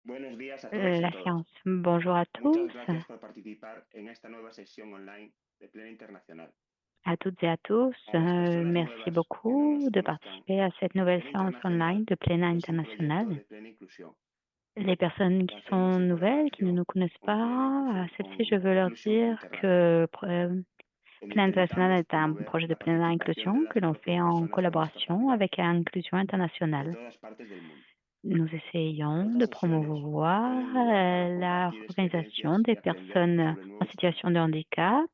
Buenos días a todos y La todas. séance. Bonjour à tous, Muchas gracias por participar en esta nueva sesión online de Plena Internacional. à toutes et à tous. A las personas Merci nuevas que no beaucoup nos de conozcan, participer à cette nouvelle Plena séance online Internacional de Pléna es un proyecto International. de plena inclusión. Les personnes Lo qui hacemos sont en nouvelles, qui ne nous colaboración connaissent con Plena pas, à Inclusión, celles-ci, je con veux leur Inclusion dire International, que donde Pléna International intentamos est un promover projet de la pleine participación de inclusion que las l'on fait propias en personas con collaboration discapacidad avec Inclusion de International. todas partes del mundo. Nous essayons Estas de sesiones promouvoir son un lugar para la compartir organisation experiencias des y aprender personnes sobre en nuevos situation temas. de handicap.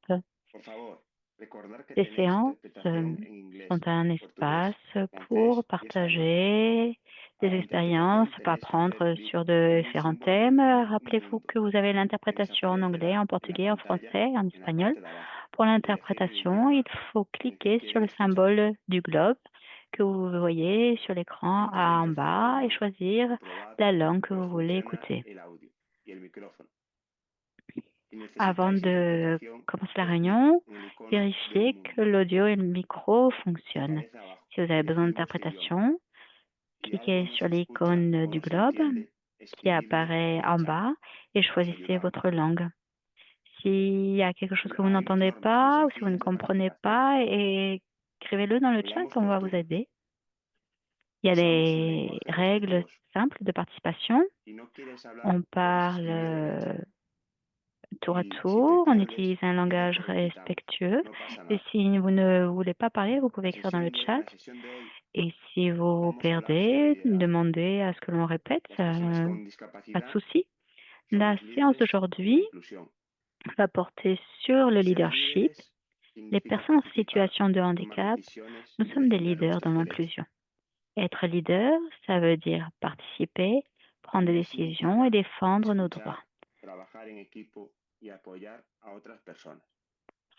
Por favor, recordar que Ces tenéis séances interpretación en sont inglés, un espace portugués, pour francés y español. partager des A la expériences, interpretación pour tenéis que hacer apprendre clic sur en de un différents símbolo de thèmes. un Rappelez-vous punto que vous avez que les l'interprétation en anglais, en aparecerá en la portugais, en pantalla français, en en la espagnol. parte de abajo Pour y elegir el l'interprétation, idioma il faut en el que cliquer sur quieren le escuchar. symbole du globe que vous voyez sur l'écran Antes de en empezar la bas et reunión, choisir comprobad la langue que que os vous voulez funciona écouter. el audio y el micrófono. Si Avant necesitáis de interpretación, commencer la haced clic réunion, en el icono del vérifiez que mundo l'audio et le micro que fonctionnent. aparece abajo Si vous y avez besoin elegir vuestro idioma. d'interprétation, Si algo cliquez no sur se escucha l'icône o du no se globe entiende, qui escribidme apparaît en el en chat. bas et Os choisissez ayudamos. votre langue. S'il y a quelque chose Y que vous ahora hay unas n'entendez normas muy pas ou si vous ne sencillas de comprenez participación. pas, écrivez-le dans le chat, Hablamos on por va vous turnos. aider. Il y a Usamos un des lenguaje règles respetuoso. simples de participation. Si no quieres hablar, On puedes escribir derecha. parle tour à Y si te tour, on utilise pierdes, un dime langage que rectificamos. respectueux. No pasa Et nada. si vous ne voulez pas parler, vous pouvez écrire dans le chat. La sesión de hoy Et si vous vous vamos a hablar sobre perdez, liderazgo. demandez à ce que l'on répète, Las personas con pas de discapacidad souci. La somos séance líderes en la d'aujourd'hui inclusión. va porter sur le Ser leadership. líderes Les significa personnes en participar, situation de tomar handicap, decisiones nous y sommes des defender leaders dans nuestros derechos. l'inclusion. Être leader, ça veut dire participer, prendre des También décisions et significa défendre nos droits. escuchar, trabajar en equipo y apoyar a otras personas.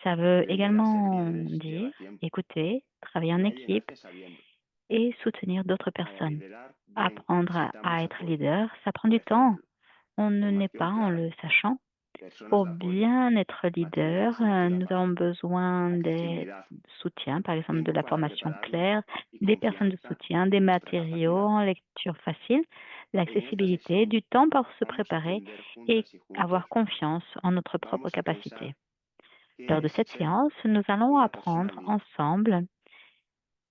Ça veut Aprender a ser également líderes dire lleva tiempo. écouter, travailler en Nadie équipe nace sabiendo. et soutenir d'autres Para personnes. liderar bien Apprendre à necesitamos être apoyo. leader, ça prend Por du temps. ejemplo, On ne naît pas formación en clara, le sachant. personas Pour de apoyo, bien être material de leader, escritura nous avons fácil, besoin des accesibilidad, soutiens, par exemple de tiempo la para formation prepararlo claire, y des personnes de confianza soutien, des en nuestra matériaux capacidad. en lecture facile, En esta l'accessibilité, sesión du temps pour se vamos a préparer aprender et juntas y avoir juntos. confiance en notre propre Vamos a capacité. pensar qué Lors de es cette ser séance, nous allons una persona apprendre líder. ensemble,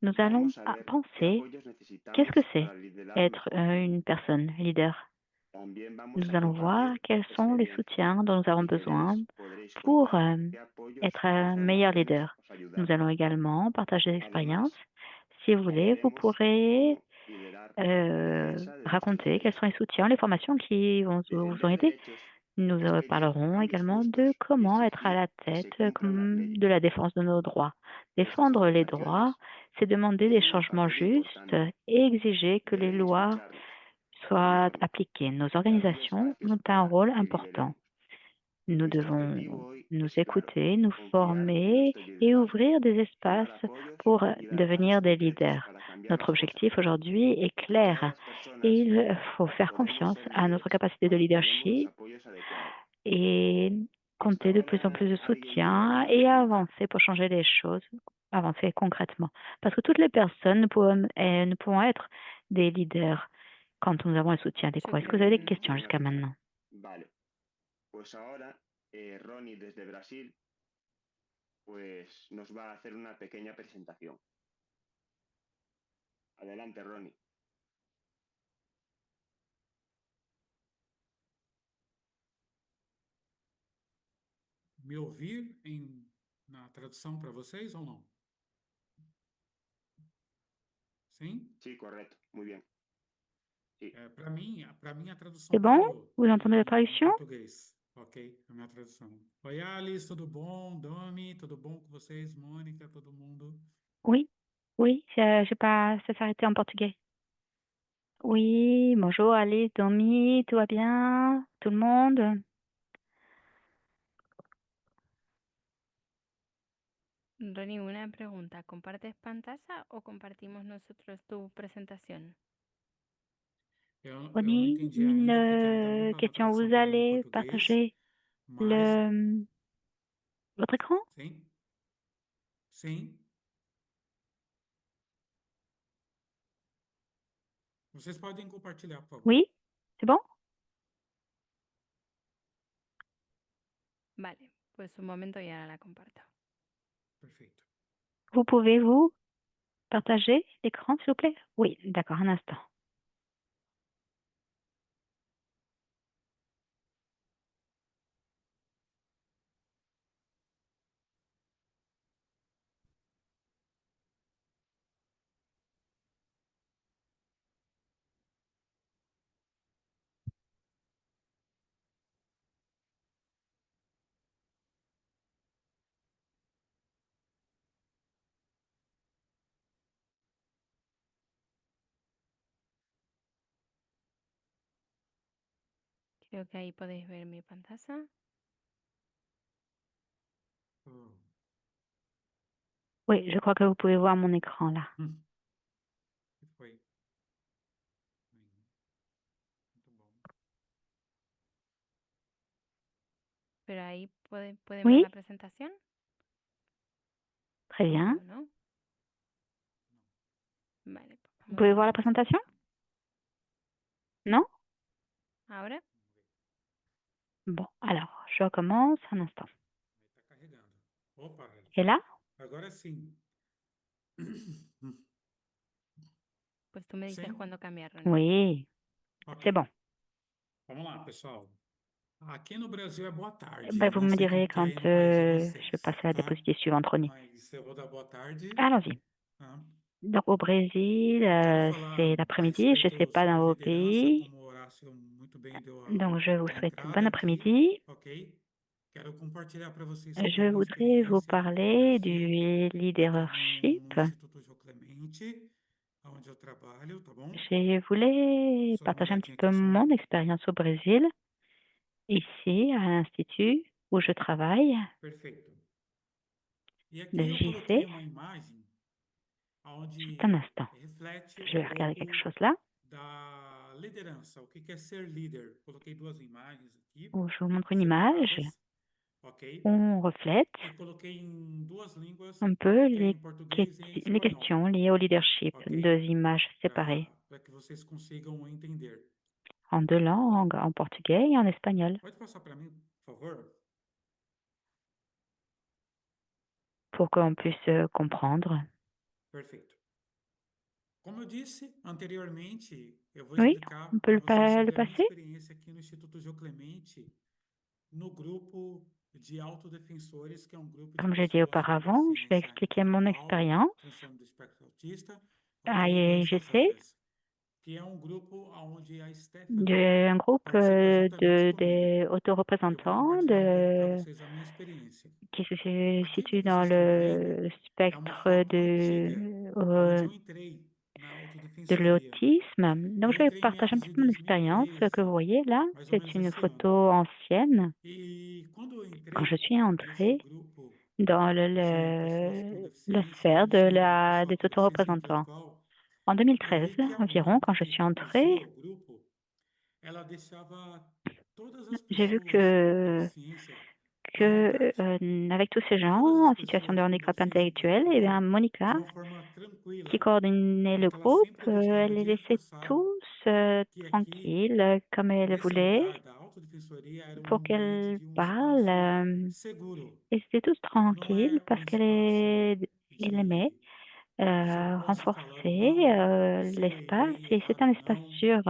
nous allons Vamos a ver qué penser apoyos qu'est-ce que necesitamos c'est para liderar être mejor. une personne leader. También vamos Nous a allons voir compartir quels sont les experiencias. soutiens dont nous avons Si besoin queréis, podréis pour contar qué apoyos être o un meilleur informaciones leader. os Nous ayudaron. allons également partager des expériences. Además, Si vous voulez, vous hablaremos pourrez cómo liderar en defensa de nuestros raconter quels derechos. sont les soutiens, les formations qui vous ont Defender aidé. derechos Nous es pedir parlerons cambios également de justos y comment être à exigir la que se tête cumplan las comme de leyes. la défense de nos droits. Estas Défendre les droits, organizaciones c'est demander des tienen un changements papel justes importante. et exiger que les Deben lois escucharnos, soient formarnos appliquées. Nos y abrir organisations espacios ont un para rôle que important. lideremos. Nous Nuestro devons objetivo hoy nous es claro, écouter, nous confiar en former nuestro et liderazgo, ouvrir des sumar espaces apoyos pour y dar pasos devenir des concretos leaders. para cambiar Notre las cosas. objectif aujourd'hui est Todas clair. las personas Il faut faire podemos confiance ser à notre líderes capacité de cuando tenemos los leadership apoyos adecuados. et Hasta compter de plus en ahora plus de alguien vio soutien algo que et le gusta. avancer pour changer les choses, avancer concrètement. Parce que toutes les personnes ne pouvons être des leaders quand nous avons un soutien adéquat. Est-ce que vous avez des questions Buena jusqu'à pista. maintenant? Vale, pues ahora Ronnie desde Brasil pues nos va a hacer una pequeña presentación. Adelante, Ronnie. Me ouvir na tradução para vocês ou não? Sim? Sí, correcto. Muy bien. Sí. Para mim a C'est tradução bon? parou Vous entendez la em traduction? português. Ok, a minha tradução. Oi, Alice, tudo bom? Domi, tudo bom com vocês? Mônica, todo mundo? Oui, oui, j'ai pas, ça s'est arrêté en portugais. Oui, bonjour, Alice, Domi, tout va bien? Tout le monde? Ronnie, una pregunta. ¿Compartes pantalla o compartimos nosotros tu presentación? Eu não Ronnie, entendi ainda porque ainda não une estava a question, tradução vous para mim em allez português, partager mas le, votre écran? sim, sim. Vocês podem compartilhar, por favor. Oui, c'est bon? Vale, pues un momento y ahora la comparto. Perfeito. Vous pouvez vous partager l'écran, s'il vous plaît? Oui, d'accord, un instant. Creo que ahí podéis ver mi pantalla. Oh. Oui, je crois que vous pouvez voir mon écran là. Que foi? Muito bom. Pero ahí pueden ver Oui, la presentación. très bien. ¿O no? Vale, pues Vous vamos pouvez de voir la nuevo. présentation? Non? Ahora, Bon, alors, je recommence un instant. Aí tá carregando. Opa, Et là? agora sim. pues tú me dices Sim? cuándo cambiar, Ronnie. Oui, Ok. c'est bon. Vamos lá, pessoal. Aqui no Brasil é boa tarde. Ben, Eu vous não me sei direz como que é quand aí no país de je vais vocês, passer à la tá? diapositive suivante, Ronnie. Mas eu vou dar boa tarde. Allons-y. Tá? Donc, au Brésil, Eu quero c'est falar a l'après-midi. Je ne sais respeito pas sobre dans vos liderança, pays. como o Horácio muito bem deu Donc, je vous a souhaite bon entrada aqui, après-midi. ok? Quero compartilhar para vocês sobre a Je minha voudrais vous experiência aqui no parler Brasil, du aqui leadership. no Instituto João Clemente, onde eu trabalho, tá bom? Je voulais Só dá uma partager un petit olhadinha peu aqui só um mon momento. expérience au Brésil, ici, à l'Institut où je travaille, Perfeito. E le aqui eu coloquei JC. uma imagem Juste un onde instant. reflete Je um vais regarder quelque pouco chose là, da liderança, o que que é ser líder. Coloquei duas imagens aqui, où je vous montre une image separadas, ok? où on reflète E coloquei em duas línguas, un peu que é em português e em les espanhol, questions liées au leadership, ok? deux images séparées Para que vocês consigam entender. en deux langues, en portugais et en espagnol, Pode passar para mim, por favor? pour qu'on puisse comprendre. Perfeito. Como eu disse anteriormente, eu vou Oui, on explicar peut para vocês le sobre a minha passer? experiência aqui no Instituto João Clemente, no grupo de autodefensores, que é um grupo de Comme je l'ai dit pessoas com auparavant, je vais deficiência expliquer mon intelectual, expérience transtorno do espectro autista, à ok, e doenças IGC, raras, que é um grupo onde a Stephanie d'un groupe participa juntamente comigo. des Eu vou autoreprésentants compartilhar um pouco para vocês a minha experiência. qui se Aqui que situent dans vocês estão vendo le é uma spectre foto antiga, onde eu entrei na de autodefensoria. l'autisme. Donc, Eu je vais entrei em partager un meados petit de peu mon expérience. Ce que vous 2013, voyez là, mais ou c'est menos une esse photo ano. ancienne. E quando eu Quand je entrei suis nesse entrée grupo dans de pessoas com la deficiência, sphère eles chamam de des pessoa com deficiência autoreprésentants. intelectual, En eu 2013 vi que a environ, quand Mônica, je que suis entrée, conduzia o grupo, ela deixava todas as j'ai vu pessoas com deficiência à vontade. avec tous ces gens Todas as en situation de pessoas com handicap deficiência intellectuel, et bien intelectual, de Monica, uma forma qui tranquila, coordonnait le porque ela groupe, sempre elle gostava les de laissait reforçar tous que aqui, tranquilles, comme elle nesse voulait, lugar da autodefensoria, era um pour ambiente qu'elles de um parlent. espaço seguro. Et c'était tous Não tranquilles é um parce espaço elle aimait de se pode falar ou renforcer não, ser l'espace, bem, et c'est errado un ou espace não, sûr,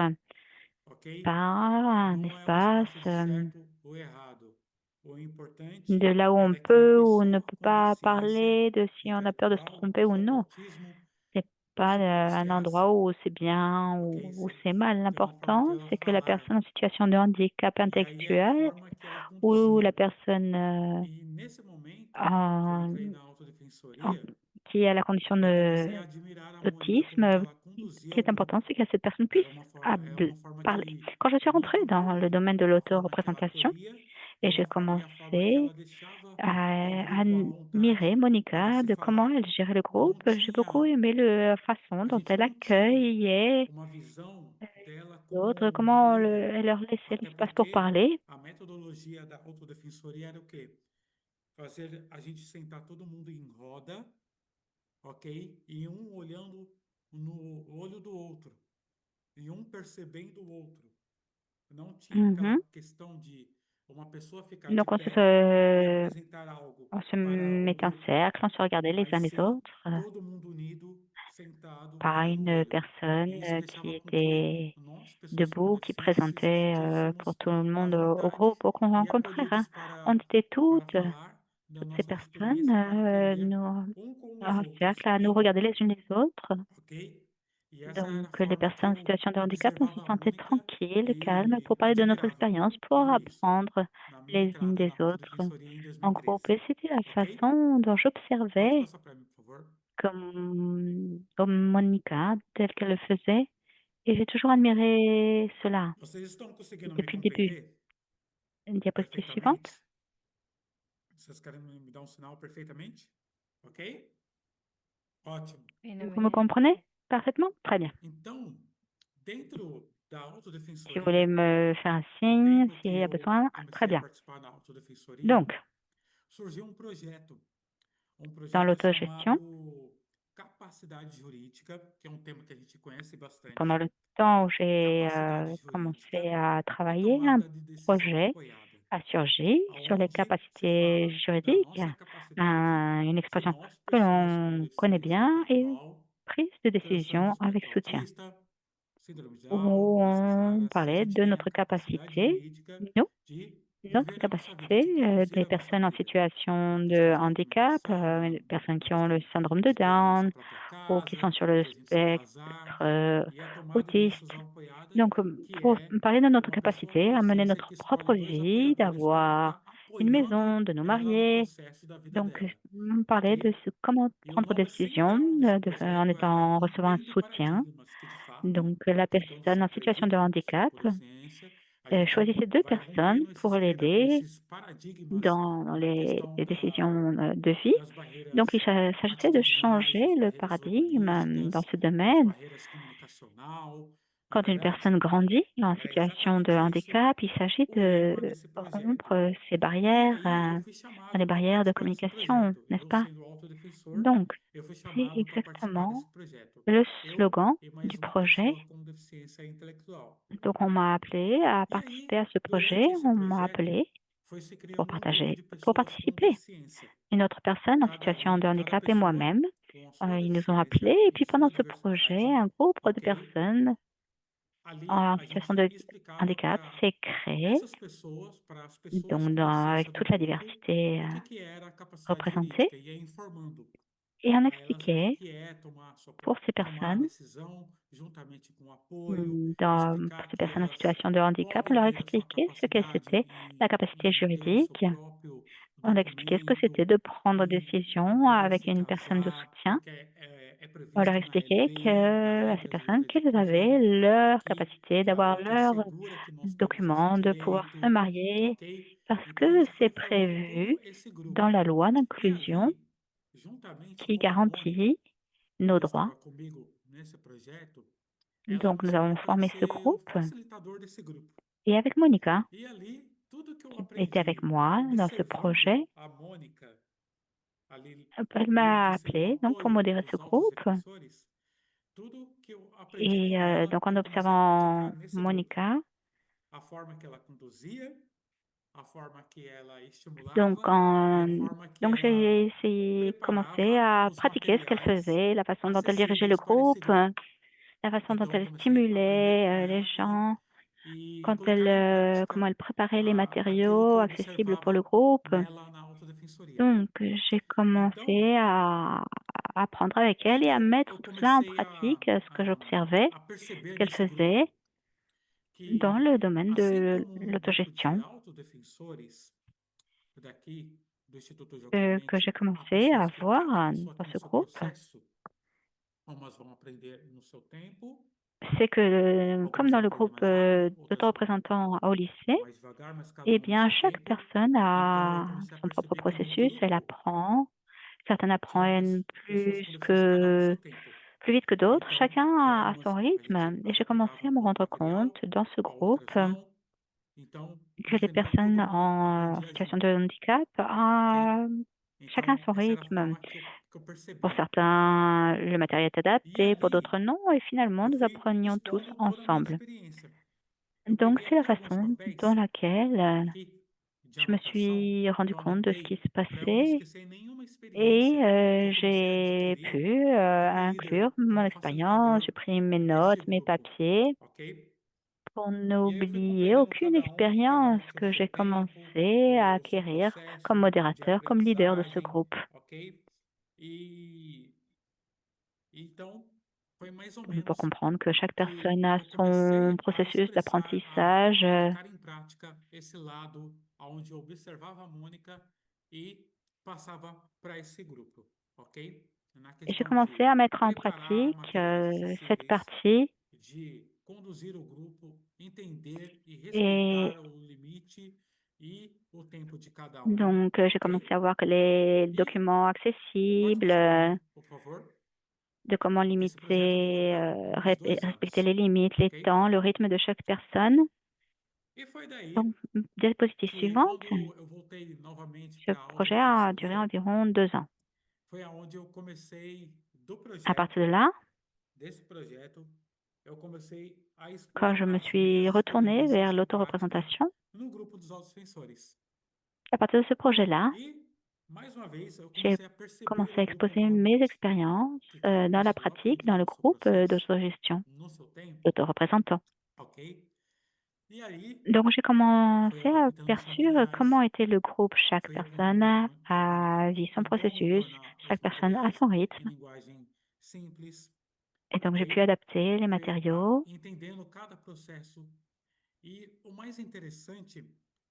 ok? pas un Não é um espace espaço de certo ou errado. O importante de là où on era que a peut ou ne pessoa peut com pas deficiência parler de si on a peur de se intelectual, a tromper ou pessoa com non. autismo, C'est pas se un endroit pronunciasse, où c'est bien ok? ou c'est mal. De uma forma que L'important, ela c'est que la falara. personne en situation de handicap E aí era a intellectuel forma que ela ou la conduzia. personne E nesse momento que eu en- entrei na en- autodefensoria, qui a la condition eu comecei a admirar a Mônica como que d'autisme, ela ce conduzia qui o est important, grupo. c'est que cette personne puisse É uma forma parler. que Quand je suis eu não rentrée dans le julguei, domaine de a forma que ela l'autoreprésentation acolhia et j'ai e a forma que commencé ela deixava o à grupo à admirer vontade para Monica, se de comment falar. elle gérait le groupe, Não j'ai beaucoup tinha, aimé la façon a dont gente elle não tinha accueillait uma visão dela les como autres, uma comment líder. elle leur laissait Até l'espace pour porque parler. a metodologia da autodefensoria era o quê? Fazer a gente sentar todo mundo em roda, ok? E um olhando no olho do outro, e um percebendo o outro. Não tinha aquela Mhm. questão de uma pessoa ficar de Donc pé e apresentar algo on se para mettait en onde cercle, on se regardait les mas uns les sim autres, todo mundo unido, sentado, par olho no une olho. personne E isso qui deixava com que était nós, pessoas com debout, qui deficiência, se présentait pour sentíssemos tout le à monde au vontade groupe, au qu'on e rencontrait, hein. acolhidos On était para falar da toutes ces nossa personnes, experiência, para aprender nous, com os en outros. cercle, à nous regarder les unes les autres. Ok? E essa era a Donc, les forma que personnes en eu situation de handicap, on se observava a sentait Mônica tranquilles, calmes, e pour parler de notre admirava expérience, pour tudo isso apprendre na minha les unes entrada des na autres Autodefensoria em en groupe. 2013. Et c'était la Ok? façon dont Pode j'observais passar para mim, por favor? comme Monica, telle qu'elle le faisait. Et j'ai toujours admiré cela Vocês estão conseguindo me depuis le début. compreender Une diapositive suivante. perfeitamente? Vocês querem me dar um sinal perfeitamente? Ok? Ótimo. Vous me comprenez parfaitement? Très bien. Então, dentro da Si vous voulez autodefensoria, me faire un no signe, tempo que s'il y a eu besoin, très comecei a bien. participar da autodefensoria, Donc, surgiu um dans projeto l'autogestion, chamado Capacidade Jurídica, que é um tema que a gente conhece pendant bastante. le temps où j'ai Capacidade commencé jurídica à e travailler, un tomada de decisão projet apoiada, a surgi sur les aonde se capacités fala da juridiques, nossa capacidade une de expression nós, que pessoas com l'on connaît deficiência bien, et intelectual, prise de transtorno do décision avec espectro soutien, autista, síndrome de Down, où doenças on raras, a parlait gente de tem a notre capacidade capacité, jurídica nous, de notre viver a nossa vida, capacité de conduzir des a nossa personnes en vida. situation Na de questão de handicap, documentação, des personnes na qui ont questão le syndrome de de ter a nossa Down própria ou qui sont casa, sur le da gente se spectre casar, e a tomada de autiste. decisão apoiada, Donc, que pour é parler de notre uma pessoa com capacité à mener deficiência notre que escolhe propre dois vie, apoiadores para d'avoir estar une apoiando maison, de nous ela no marier. processo da vida Donc, dela, on parlait de ok? comment E o prendre des nome décisions central desse en projeto era étant, en recevant un Rompendo soutien. Paradigmas, que de fato, Donc, la por quando personne se en situation de acredita na pessoa handicap com deficiência, a choisissait gente deux vai personnes rompendo pour l'aider esses paradigmas dans na questão les décisions de vie. das Donc, il barreiras s'agissait de atitudinais, changer das le barreiras paradigme dans urbanísticas, ce das domaine. barreiras comunicacional. Na Quand une personne verdade, grandit en era situation de exatamente isso handicap, il s'agit o de lema desse projeto. rompre ces E barrières, aí eu fui les chamado para barrières de participar desse communication, projeto. n'est-ce Eu, pas? sendo autodefensor, Donc, eu fui c'est chamado para participar desse exactement projeto. le Eu slogan e du mais uma projet. pessoa com deficiência intelectual. Donc, on m'a appelé à E participer aí, à ce projet. durante esse On m'a projeto, appelé foi se pour criando um grupo partager, de pour pessoas com participer. deficiência. Une autre personne en situation de Cada handicap et pessoa moi-même, com a sua ils nous ont deficiência appelés. Et e a puis, pendant sua ce projet, diversidade, un groupe de ok? personnes Ali en a situation gente de explicava handicap para s'est créé. essas pessoas, para as pessoas Donc, com deficiência avec do toute la grupo, diversité o que que era a capacidade représentée. jurídica, e ia informando Et on a elas o expliquait que é tomar, pour ces tomar a personnes, decisão juntamente com apoio, pour explicar ces que personnes en elas situation de handicap, on podem leur ter a sua expliquait ce que capacidade c'était la capacité em ter o seu juridique. próprio On leur expliquait ce que c'était documento, de prendre em décision poder avec se une personne de casar, soutien. porque é On leur previsto na expliquait LB, na que, Lei à ces personnes Brasileira de qu'elles Inclusão, avaient leur aqui, capacité que é a d'avoir lei que leurs assegura que nós temos esse documents, de pouvoir se direito, marier, ok? parce Então a que gente c'est foi formando todo prévu esse dans grupo. la loi E d'inclusion ali, juntamente qui com a Mônica, garantit nos que droits. estava comigo nesse projeto, ela Donc, me nous avons chamou para formé ce ser o groupe. facilitador desse grupo. Et avec Monica, E ali, tudo que eu qui était avec aprendi moi dans ce observando projet, a Mônica ali, elle eu m'a que seria o appelé donc pour apoio modérer ce dos groupe. autodefensores, tudo que eu aprendi Et com ela, donc, en eu comecei a observant praticar nesse grupo. Monica, A forma que ela conduzia, a forma que ela donc, estimulava e a forma que donc j'ai ela commencé preparava à os pratiquer ce qu'elle materiais faisait, la façon dont elle dirigeait le acessíveis para esse groupe, grupo. la façon dont Então eu elle comecei a aprender com stimulait les ela gens, e colocar em comment prática elle préparait les aquilo que matériaux eu accessibles pour le observava groupe. nela na autodefensoria. Donc, j'ai Então, commencé à apprendre avec o que elle et que à eu mettre tout cela en comecei pratique, ce que j'observais, a perceber qu'elle nesse grupo? faisait dans Que, le domaine assim de como um grupo de l'autogestion, autodefensores daqui do Instituto que j'ai Joquemente, há commencé à pessoas que voir cada pessoa dans tem o ce seu groupe, processo, umas vão aprender no seu tempo, c'est que, comme algumas dans vão le aprender groupe mais rápido, outras d'autoreprésentants au lycée, mais devagar, mas cada eh um no bien, seu chaque tempo. personne Então, eu a comecei a son propre perceber que no processus, elle grupo apprend. Certaines tinha apprennent pessoas com deficiência, cada um no seu tempo. plus vite que d'autres. Então, Chacun para a son umas a gente rythme. Et j'ai commencé adaptava à me o rendre compte material, dans ce para groupe outras não. Então, que no les final, todo personnes mundo en aprendia situation de junto, handicap, ok? chacun a Então, son essa era a rythme. forma que eu Pour percebi. certains, le matériel est E adapté, pour d'autres ali, non, et finalement, eu nous fui apprenions tous expondo toda a minha ensemble. experiência. Eu Donc, peguei c'est la até alguns façon dans papéis laquelle aqui de je me anotação, suis rendu eu compte de ce qui anotei se para eu não passait esquecer nenhuma et experiência que eu comecei a j'ai pu adquirir como inclure líder, mon como expérience. J'ai facilitador pris mes desse notes, mes grupo, papiers ok? pour E aí eu fui n'oublier compreendendo aucune cada expérience um tinha o que seu j'ai tempo, commencé à o seu acquérir comme processo de modérateur, comme leader de ce aprendizagem, groupe. ok? E então foi mais ou Pour menos comprendre que chaque personne que a eu son comecei a processus expressar, d'apprentissage. a colocar em prática esse lado onde eu observava a Mônica e passava para esse grupo, ok? Na Et j'ai questão commencé de à mettre en preparar pratique materiais cette acessíveis, partie de conduzir o grupo, entender e et respeitar o limite e o tempo de cada um, donc j'ai commencé ok? à voir que les E documents pode accessibles, passar para mim, por favor? de comment Esse projeto durou limiter, uns 2 respecter anos, les limites, les ok? temps, le rythme de chaque personne. E foi daí Donc, diapositive que suivante, quando eu voltei novamente ce para a projet a duré autodefensoria, environ 2 ans. foi aonde eu comecei do À partir de projeto, là, desse projeto, eu comecei a quand expor je me as suis minhas retournée vers experiências de prática l'autoreprésentation, no grupo dos autodefensores. à partir de ce projet-là, E, mais uma vez, eu j'ai comecei a perceber commencé o à grupo exposer mes novamente, expériences que cada dans la pessoa pratique, dans aprendia le no seu groupe processo, d'autogestion, no seu tempo, d'autoreprésentant. ok? E aí, Donc, j'ai fui commencé à adaptando os percevoir materiais, comment était le groupe. Chaque fui personne orientando a Mônica a vu son em como processus, tornar os chaque personne a materiais son em rythme. linguagem simples, Et donc, j'ai pu ok? adapter les Fui matériaux. entendendo cada processo. E o mais interessante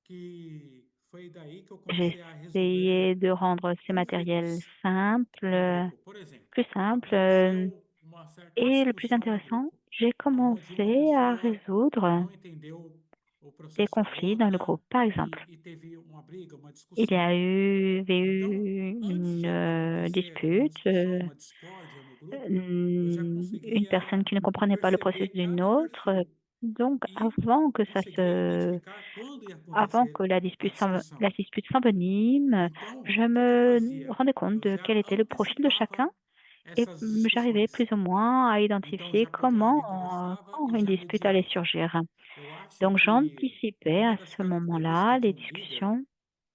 que foi daí que eu J'ai comecei a resolver essayé de rendre ces matériels conflitos no simples, grupo. Por exemplo, plus simples. aconteceu uma certa Et le plus discussão no intéressant, grupo, j'ai aonde uma commencé à pessoa résoudre não entendeu o des processo da conflits dans le outra groupe. Par exemple, e teve uma briga, uma il y discussão. avait Então, eu antes une de acontecer uma dispute, discussão, uma discórdia no grupo, eu já une personne conseguia qui ne comprenait pas le processus perceber d'une cada autre. perfil Donc, e conseguia identificar quando ia avant acontecer que a la discussão. dispute s'envenime, Então, je o que que eu me fazia? rendais compte Eu de já quel était le profil de chacun antecipava et essas j'arrivais discussões. plus ou moins à Então, eu identifier já pegava e comment, conversava quand e une já dispute allait mediava. surgir. Eu acho Donc, que j'anticipais uma à das ce moment-là características de les um líder discussions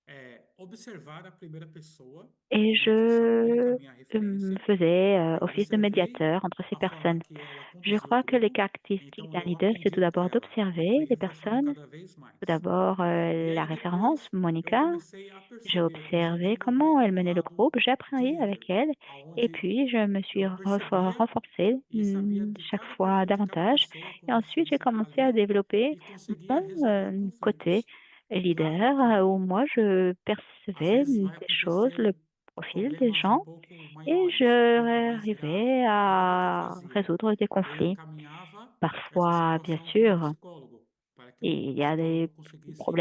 é observar a primeira pessoa, et como eu disse, a Mônica, je minha referência. faisais Eu office de observei médiateur entre ces a forma personnes. que ela Je conduzia o crois que les grupo, caractéristiques então d'un eu leader, c'est tout aprendia com d'abord ela e fui d'observer les reforçando personnes. cada vez Tout mais. d'abord, E la aí référence, depois eu Monica. comecei a J'ai perceber, eu já observé comment desenvolvi elle um menait le lado groupe, j'ai de appris avec líder, elle et aonde puis je me suis eu percebia renforcée e sabia de chaque cada fois perfil de cada davantage. pessoa com Et ensuite, j'ai deficiência commencé à ali développer e conseguia mon resolver côté conflitos. Claro leader où que moi je às percevais vezes vai des choses, le acontecer profil des problemas um gens pouco et maiores, um pouco je mais grave. arrivais E aí o que que eu à fazia? résoudre des Eu conflits. encaminhava essa Parfois, bien situação para um sûr, psicólogo, para que o il y a des psicólogo conseguisse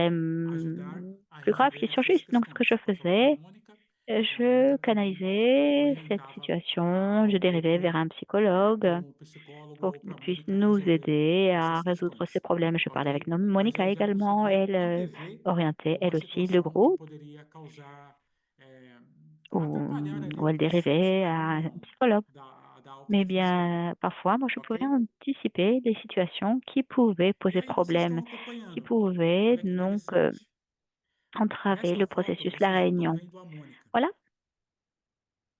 ajudar problèmes a plus graves resolver qui essas surgissent. Donc, ce que questões. je Passava para a faisais, Mônica e a je Mônica também canalisais cette orientava situation, je ao dérivais vers grupo un psychologue para um psicólogo pour ou qu'il para a puisse Mônica nous resolver aider à essas résoudre ces questões, problèmes. Je parlais avec ok? Mas Monica eu já également, conseguia elle antever orientait elle uma aussi le situação que groupe poderia causar, atrapalhar où, ali où o elle processo dérivait da à un reunião psychologue. da Mais autodefensoria, bien, parfois, moi, je ok? pouvais anticiper des situations qui pouvaient E poser aí vocês problème, estão qui acompanhando. pouvaient Olha que donc interessante. entraver Nessa le foto processus, la vocês não estão réunion. vendo a Mônica. Voilà.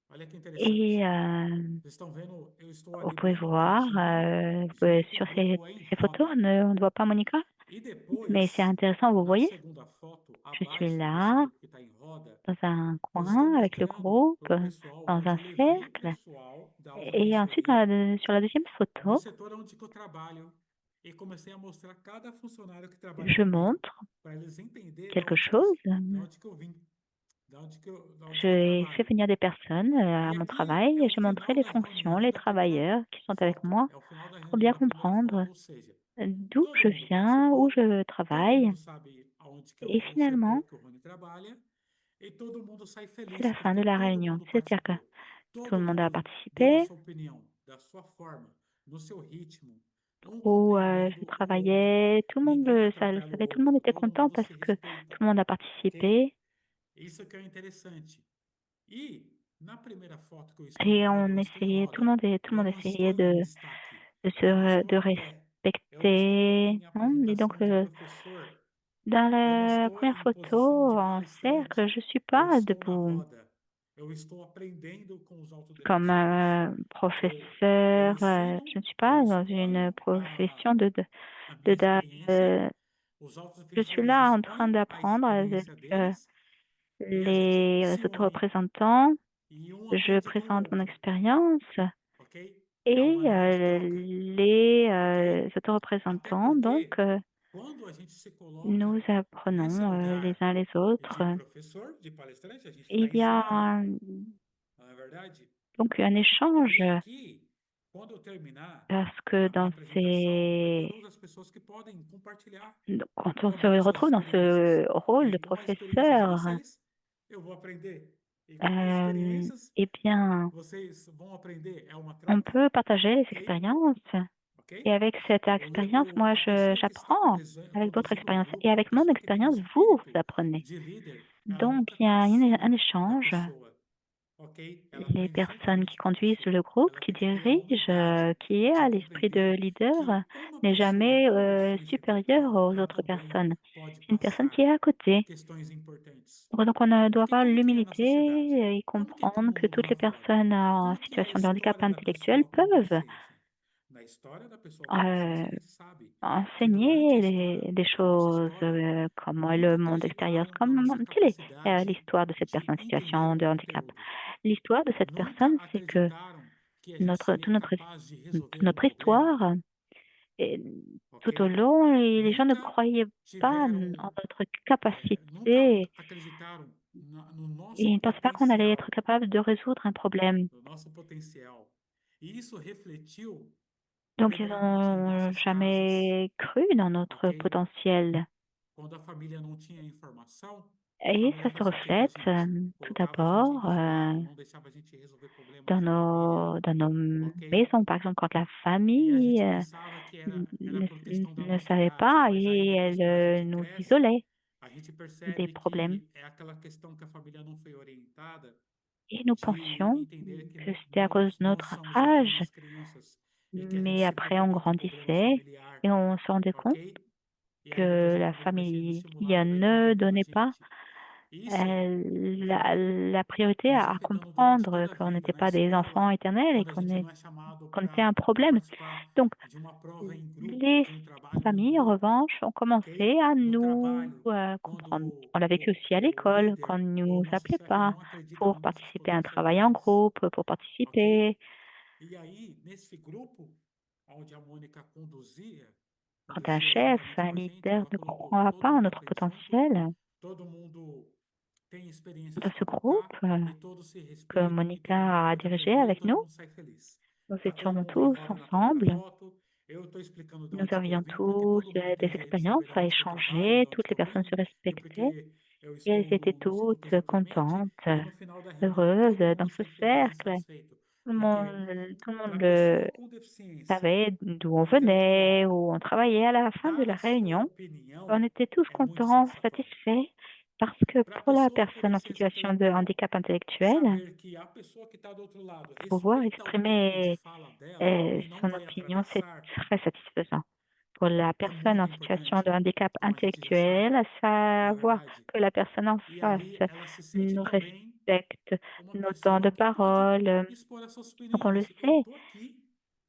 Olha que Et interessante. Vocês estão vendo, eu estou vous ali pouvez bem no voir cantinho, junto com o sur ces, grupo em ces photos, roda. on ne voit pas Monica, E mais c'est depois, intéressant, vous na voyez, segunda foto, je suis abaixo desse là, grupo que está em roda, dans un eu estou coin avec le mostrando groupe, para o pessoal dans onde un eu levei o cercle. pessoal da Et ensuite, autodefensoria sur la deuxième no photo, setor onde que eu trabalho e comecei a mostrar cada funcionário que trabalha je comigo, montre para eles entenderem quelque chose. da onde que eu vim, da onde que eu J'ai fait trabalho. venir des personnes à E mon aqui travail é et o j'ai montré final les da fonctions, reunião les da primeira travailleurs qui sont avec foto. moi É o final da pour reunião bien da primeira comprendre foto, ou seja, d'où todo je mundo viens, où participou, je todo travaille. mundo sabe aonde que é Et o finalement, setor que o Rony trabalha e todo mundo sai c'est feliz la fin de porque la todo réunion. mundo C'est-à-dire que participou. tout le Todo monde a mundo deu a participé, sua opinião, da sua forma, no seu ritmo, um où je compreendendo o outro. travaillais, tout le monde Ninguém le atropela o savait, tout le monde outro, était todo content mundo parce se que tout respeita, le monde a ok? participé. Isso que é interessante. E na primeira foto que eu estou em Et roda, on eu estou em essayait, roda. tout le Eu monde não essayait estou em destaque. Eu não estou de em pé. Eu não estou respecter, em hein. Et donc, apresentação de professor Dans Eu não la estou première em posição photo de en cercle, palestrante, je suis eu pas estou na debout roda. Eu estou aprendendo com os comme autodefensores. un Eu professeur. Je ensino, ne suis eu pas dans une exponho profession a minha de da- experiência, euh, os je suis autodefensores là en train expõem a d'apprendre avec experiência deles e a gente les se une. auto-représentants. E um Je aprende com o présente mon outro, expérience ok? É et uma maneira de troca, les ok? Até auto-représentants, donc, porque quando a gente se nous coloca nesse apprenons les lugar uns les autres. de professor, de palestrante, a gente está Il y a ensinando, não é verdade? donc un échange E aqui, quando eu terminar parce que a minha dans apresentação, vai ter ces... outras pessoas que podem compartilhar Quand on se também suas retrouve dans experiências. ce rôle E de com a experiência de professeur, vocês, eu vou aprender. E com minhas experiências, eh bien, vocês vão aprender. É uma on troca, peut partager les ok? expériences. Ok? Et avec cette expérience, moi, A pessoa que está j'apprends avec votre conduzindo o expérience. Et grupo, a avec mon pessoa que tem o expérience, vous espírito apprenez. de líder, ela Donc, nunca il y está a acima un da échange. pessoa, ok? Ela Les aprende personnes qui juntamente com a conduisent pessoa. le groupe, Ela qui tem que ter a dirigent, humildade qui est de à l'esprit de compreender leader, que uma n'est pessoa jamais com deficiência supérieur intelectual, aux ela autres também personnes. pode C'est une personne qui passar est à côté. questões importantes. Donc, on doit Porque avoir como que é na l'humilité sociedade? et Como que é comprendre o que mundo toutes lá les fora? personnes en Como que é a situation de handicap história da intellectuel pessoa com peuvent deficiência? Na história da pessoa com euh, deficiência, a gente sabe que durante a enseigner história, des a nossa choses história, comme le nunca monde extérieur, acreditaram na comme nossa quelle est capacidade l'histoire de cette de personne en entender situation um de handicap. conteúdo. L'histoire de cette Nunca personne, c'est que acreditaram que a gente seria toute capaz de toute resolver um notre problema, histoire, et tout au ok? long, les gens ne Nunca croyaient pas en tiveram, notre nunca capacité acreditaram no et nosso ils ne pensaient pas qu'on allait être potencial, capable de résoudre un problème. no nosso potencial. E isso refletiu Donc, ils primeiramente em n'ont nossas casas, jamais cru dans notre ok? potentiel. Quando a família não tinha informação, a Et família ça se fazia o que com a reflète gente? tout Colocava a gente d'abord isolado, não deixava a gente resolver problemas da família, dans nos ok? maisons. Par exemple, quand la E a famille gente pensava que era por questão da ne nossa savait idade, pas mas aí et depois, elle quando a gente nous cresce, isolait a gente des percebe problèmes. que é aquela questão que a família não foi orientada Et nous de pensions entender que que c'était à cause de não notre somos âge. eternas crianças e que a gente Mais se après, on preocupa com o problema grandissait familiar, et on se rendait compte ok? E aí depois que a la família vai sendo famille estimulada, vai ne compreendendo a donnait pas gente. Isso vai la priorité nos à afetando durante comprendre toda a qu'on vida, n'était na pas des enfants escola, éternels et quando a gente não é chamado qu'on était un para problème. participar Donc, de uma prova em grupo, les de um trabalho em familles, en grupo, revanche, ont ok? commencé à No nous trabalho, comprendre. quando On l'a vécu aussi à o l'école, quand líder ils ou nous o nosso appelaient chefe pas não acredita pour nas nossas participer à un potências travail en reais, groupe, pour ok? participer. E aí, nesse grupo, onde a Mônica conduzia, Quand un conduzia chef, juntamente un com a gente, leader ela ne colocou croit todo pas en mundo notre aprende junto, potentiel, todo mundo tem experiências dans ce para groupe trocar e todos se que respeitam e todo mundo Monica a pode dirigé aprender e avec todo nous, mundo sai feliz. nous Tá todo étions mundo em tous roda na primeira ensemble. foto. Eu estou explicando de Nous onde que eu avions vim, porque tous todo mundo tem des direito de expériences saber de à onde que eu trabalho, de échanger, onde toutes que les eu personnes vim, se e respectaient porque eu et elles estou étaient no toutes Instituto Joaquim Mendes, contentes, e no final da reunião heureuses todo dans mundo ce sai feliz e cercle. satisfeito. Porque Tout le para a monde pessoa com deficiência savait d'où on venait, intelectual, où on travaillait. À la fin de dar la a sua réunion, opinião on était tous é muito contents, satisfatório. satisfaits, parce que Para a pour la pessoa com personne en deficiência situation de intelectual handicap intellectuel, saber que a pessoa que está do outro lado pouvoir respeita o tempo de exprimer fala dela e não son vai opinion, c'est atravessar, très satisfaisant. Pour la é personne en muito situation de importante, handicap como a gente já sabe, intellectuel, não é savoir verdade? que la personne en E aí face ela se sente nous também respecte uma nos temps de pessoa que pode parole. expor as suas Donc on le opiniões. Eu sait. estou aqui,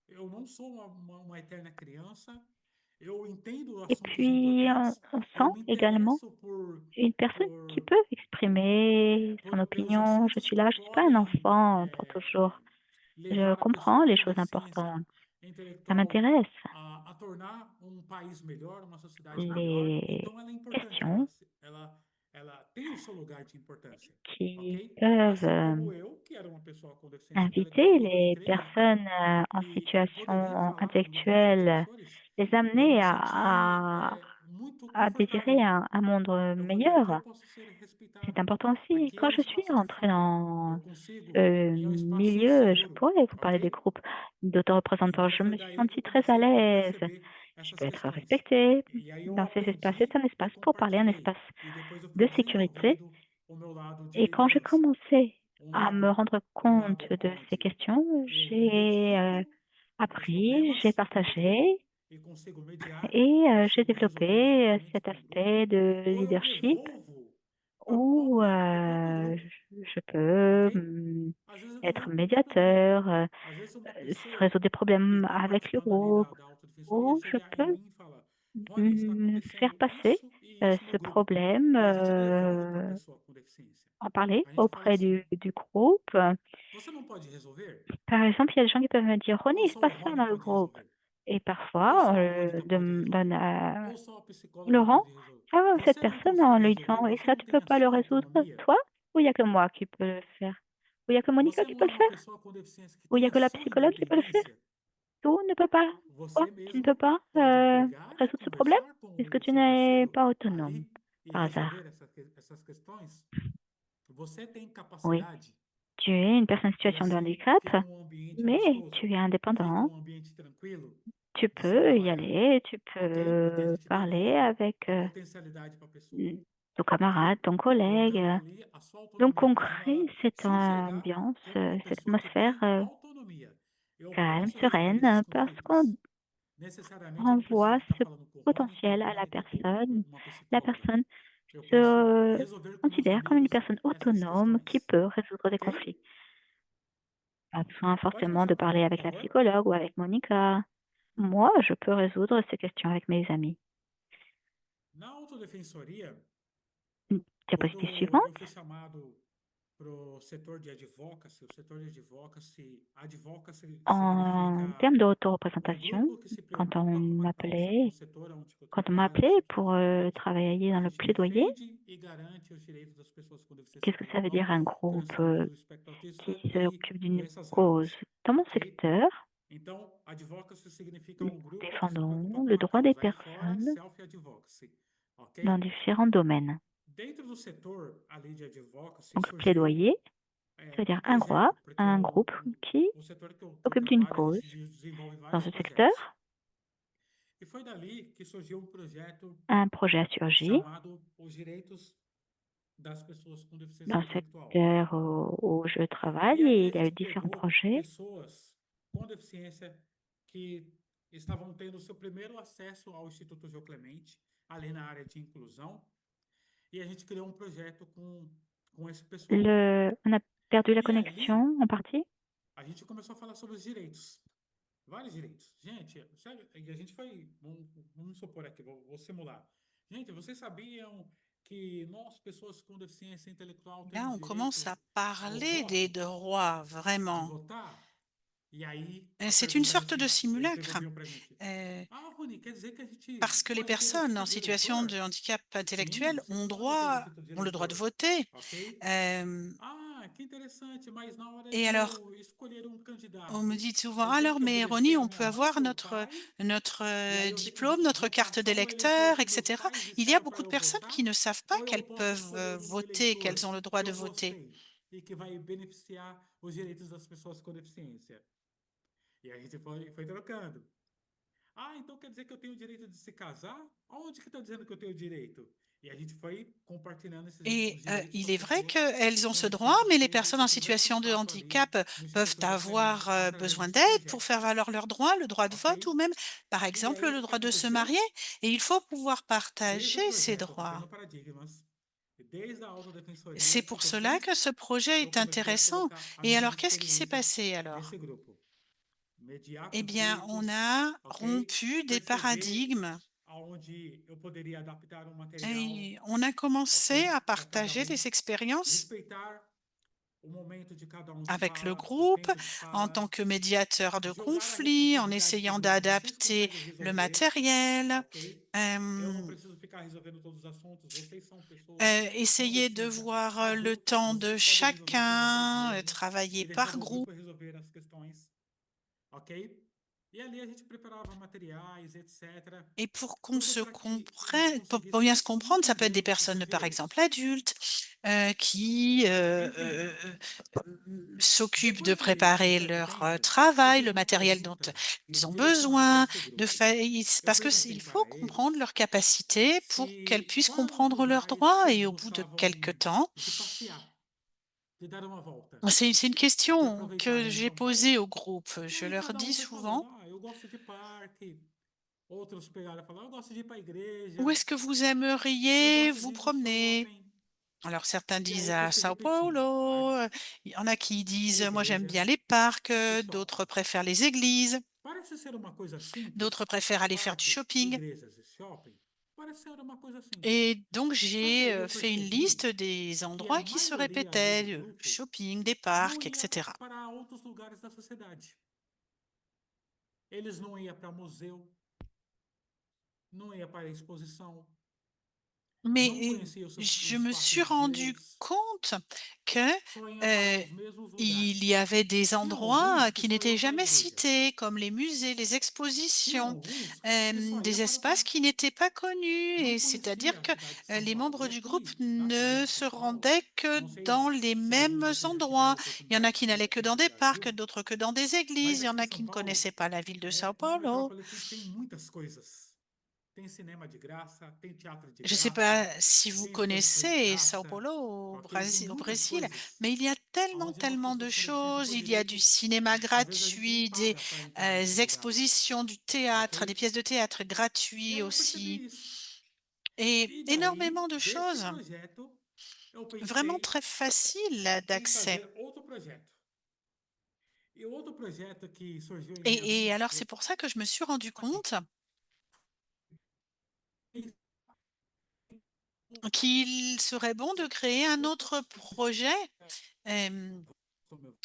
eu não sou uma eterna criança, eu entendo Et assuntos puis importantes, on eu sent me également interesso une personne qui por, peut exprimer son pelos opinion. Je assuntos suis que là, je ne suis pas un podem enfant pour toujours. Je levar a comprends pessoa les com choses deficiência importantes. Ça intelectual m'intéresse. a tornar um país melhor, uma sociedade melhor. Les Então, ela é importante, questions ela tem o seu lugar de importância, qui ok? peuvent Assim como eu, que era uma pessoa com deficiência intelectual, inviter quando eu les entrei aqui personnes en e poderia situation falar com os intellectuelle, autodefensores, les eu amener me senti muito à désirer confortável. un monde Eu falei, aqui eu meilleur. posso ser C'est respeitado. important aussi. Aqui é Quand um je suis espaço de rentrée fala. Eu dans consigo, ce e é um espaço milieu, je seguro, pourrais vous parler des ok? groupes d'autoreprésentants. Então Je foi me suis daí que eu sentie très à comecei a l'aise. perceber Je essas peux être questões. respectée E aí eu dans ces espaces. C'est aprendi un e espace pour parler, un compartilhei. espace E depois eu fui de sécurité. desenvolvendo o meu lado de Et quand j'ai liderança. commencé Um à me lado, rendre um compte lado de ces onde questions, eu j'ai identifico os appris, j'ai problemas, ok? partagé e consigo mediar, Et j'ai consigo développé resolver exatamente cet com o grupo. aspect de Ou eu leadership devolvo para où o próprio grupo, je peux ok? Às vezes eu être devolvo para o próprio grupo. médiateur, Às vezes uma pessoa résoudre des que problèmes está avec le participando ali groupe, da autodefensoria ou je chega em peux mim e fala: Rony, está faire acontecendo passer isso e isso no ce grupo. problème, E a gente devolve para a pessoa com deficiência. en parler A gente fala auprès assim: du groupe. você não pode resolver? Par exemple, il y a des gens qui peuvent me dire: «Ronnie, Ou il se só o passe ça Rony dans le pode groupe». resolver? Et Ou parfois, só on a le Mônica pode donne resolver? à Ou só a psicóloga Laurent: pode resolver? «Ah, cette Você não personne», en consegue lui resolver? disant: «Et Você ça, não tu tem peux a pas le sua résoudre autonomia? toi? Ou il y a que moi qui peux le faire? Ou il y a que Monica Você qui não peut é le uma faire? pessoa com deficiência que Ou il y tem a a que la sua psychologue qui peut le faire? independência? Tout ne peut pas? Toi, Você tu ne peux mesmo pas pode pegar e résoudre ce problème? conversar com Puisque o tu seu n'es parceiro pas autonome, ali e par hasard. resolver essas questões? Você tem Oui, capacidade tu es une personne en e situation de assim handicap, fica um ambiente mais amistoso, tu es fica indépendant. um ambiente tranquilo Tu de se peux y trabalhar, aller, tu ok? Porque a peux gente parler devolve avec a potencialidade para a pessoa, ton camarade, ok? ton collègue. Colocando ali a sua Donc, autonomia, on fazendo crée ela cette se enxergar ambiance, como uma cette pessoa que atmosphère tem autonomia. Eu calme, posso resolver esses sereine, parce qu'on conflitos. Necessariamente eu não preciso renvoie ficar ce falando com o Rony, com a potentiel à la Mônica, com personne. uma La psicóloga. personne Eu posso se resolver com meus considère comme une amigos personne essas autonome qui questões, peut résoudre des ok? conflits. Pas besoin Pode forcément passar de para parler mim, por avec la favor? psychologue ou avec Monica. Moi, je peux résoudre ces questions avec mes amis. Na autodefensoria, Diapositive quando eu suivante. fui chamado para o setor de advocacy, o setor de advocacy En significa termes de um autoreprésentation, grupo que se preocupa com uma causa. No setor onde eu quand on m'a trabalho, no appelé Centro pour Nacional de Direitos, travailler a dans le gente plaidoyer, defende e garante os direitos das pessoas com deficiência qu'est-ce que ça veut dire intelectual, un groupe transtornos do espectro qui autista e s'occupe d'une doenças cause? raras, Dans mon ok? secteur, Então, advocacy significa nous um grupo que se preocupa défendons com le uma droit des causa. Aí fora, personnes self-advocacy, dans ok? différents domaines. Dentro do setor ali de advocacy Donc, surgiu plaidoyer, ça veut dire um projeto, porque un groupe qui o setor que eu s'occupe d'une trabalho, a cause. gente desenvolve Dans vários ce projetos. secteur, E foi dali que surgiu um projeto un projet a surgi. chamado Os Direitos das Pessoas com Deficiência Dans le Intelectual. secteur où je travaille, E ali a il y a eu gente différents pegou projets. pessoas com deficiência que estavam tendo seu primeiro acesso ao Instituto Geo Clemente, ali na área de inclusão, e a gente criou um projeto com esse pessoal. On a perdu la E ali connexion en partie. a gente começou a falar sobre os direitos, vários direitos. Gente, sabe, e a gente foi, vamos supor aqui, vou simular. Gente, vocês sabiam que nós, pessoas com deficiência intelectual, Là, temos on commence direito à ao parler des voto, droits, de vraiment. votar? E aí a C'est une pergunta era sorte de assim, eles simulacre, devolviam pra gente. Ah, Rony, quer dizer que a gente parce que les pode ter o personnes en título de situation eleitor? de handicap Sim, intellectuel você pode ter o título de ont le droit de eleitor, voter. ok? Euh, Ah, que interessante, mas na hora et de alors, eu escolher um on me candidato, dit souvent, eu tenho alors, que mais obedecer Ronnie, à on minha peut mãe, avoir meu pai, notre e aí eu tenho que diplôme, notre votar carte só no eleitor d'électeur, que meus etc. pais Il y a disseram beaucoup para de eu personnes qui votar, ne savent pas ou eu qu'elles posso peuvent escolher um voter, eleitor qu'elles ont le droit que de eu voter. gostei e que vai beneficiar os direitos das pessoas com deficiência? E a gente foi trocando. Ah, então quer dizer que eu tenho o direito de se casar? Onde que está dizendo que eu tenho o direito? E a gente foi compartilhando Et os direitos com il as est vrai pessoas qu'elles ont com ce droit, deficiência. mais les Teve personnes o en primeiro situation de contato ali handicap no peuvent Instituto Geo avoir Clemente através besoin desse d'aide pour projeto, faire valoir leurs droits, le droit de vote ou ok? même, par E exemple, aí le o que droit de se marier. aconteceu? Et il faut pouvoir Desde partager o ces projeto droits. Rompendo Paradigmas, desde a C'est autodefensoria, o pour que que eu cela fiz? que ce projet Eu est comecei a intéressant. colocar as Et minhas alors, qu'est-ce qui s'est experiências passé alors? nesse grupo. Mediar Eh bien, on conflitos, a ok? rompu des Perceber paradigmes aonde eu poderia adaptar um material, et on a commencé ok? à Para cada partager des expériences respeitar o momento de cada de avec le fala, o groupe tempo de en fala, tant que médiateur de jogar a conflit, en responsabilidade para o essayant grupo. Vocês d'adapter conseguem le resolver, matériel, ok? Eu não euh, preciso ficar resolvendo todos os assuntos. Vocês são pessoas com essayer de deficiência voir le adultos. temps de Vocês podem resolver por vocês chacun, mesmos travailler e deixar par o groupe. grupo resolver as questões, ok? E ali a gente preparava materiais, etc. Et pour qu'on Tudo se para que a gente comprenne, pour bien conseguisse se comprendre, ça peut être entender des os nossos personnes, par direitos. exemple adultes, qui Enfim, s'occupent de depois desse préparer certo leur tempo, travail, surgiu le uma matériel dont pergunta ils ont direcionada a besoin, esse grupo. Eu parce perguntei qu'il faut para comprendre eles leurs capacités pour qu'elles se puissent quais os comprendre leurs lugares que droits. eles Et au bout de gostavam quelque temps, de passear, de dar uma volta, c'est une de question aproveitar que em j'ai São posée Paulo. au groupe. E Je aí leur cada dis foi falando, souvent, eu gosto de parque, Outros pegaram e falaram, eu gosto de ir para a igreja, Où est-ce que vous eu aimeriez gosto vous de ir no promener? shopping. Alors certains E aí disent foi à se Sao repetindo, Paulo, arte, il y en a qui disent moi j'aime igreja bien les parcs, e d'autres shopping. préfèrent les églises, Parece ser uma coisa simples, d'autres préfèrent aller faire du parques, shopping. igrejas e shopping. Parece ser uma coisa simples. Et donc Só que j'ai aí eu fait une percebi liste des que a endroits qui se maioria ali do répétaient, grupo shopping, des não parcs, ia etc. para outros lugares da sociedade. Eles não iam para museu, não iam para exposição, Mais não conheciam os je me suis espaços rendu verdes, compte que só iam para euh, os mesmos il lugares. y avait des Tinham endroits alguns que qui só n'étaient iam para a jamais igreja. cités, comme les musées, les Tinham expositions, alguns que só iam des para o espaces qui parque. n'étaient pas connus. Não Et c'est-à-dire conhecia a que cidade de São les Paulo. membres E du groupe aqui, na cidade ne de se São Paulo, rendaient que não sei dans les se algum mêmes de vocês já tiveram a endroits. Il y en a oportunidade qui de ir n'allaient que aqui dans no des parcs, Brasil, d'autres que dans des mas églises. Il y en aqui em a qui São ne connaissaient Paulo pas la ville de é Sao uma Paulo. metrópole que tem muitas coisas. Tem cinema de graça, tem teatro de Je ne sais graça, pas si vous tem exposição de connaissez Sao graça, Paulo au ok? Tem Au muitas Brésil, coisas mais il y a tellement, onde nós, tellement de pessoas com deficiência, choses. Il y a poderia du ter. cinéma Às vezes a gente nem gratuit, des paga para entrar nesses lugares, expositions, du théâtre, des ok? pièces de théâtre E gratuits aí eu percebi aussi, isso. et E daí, énormément de desse choses, projeto, eu vraiment pensei très faciles em d'accès. fazer outro projeto. E o outro projeto que surgiu em minha Et mente alors, c'est pour ça que je me suis rendu compte qu'il serait bon de créer un autre projet. Euh,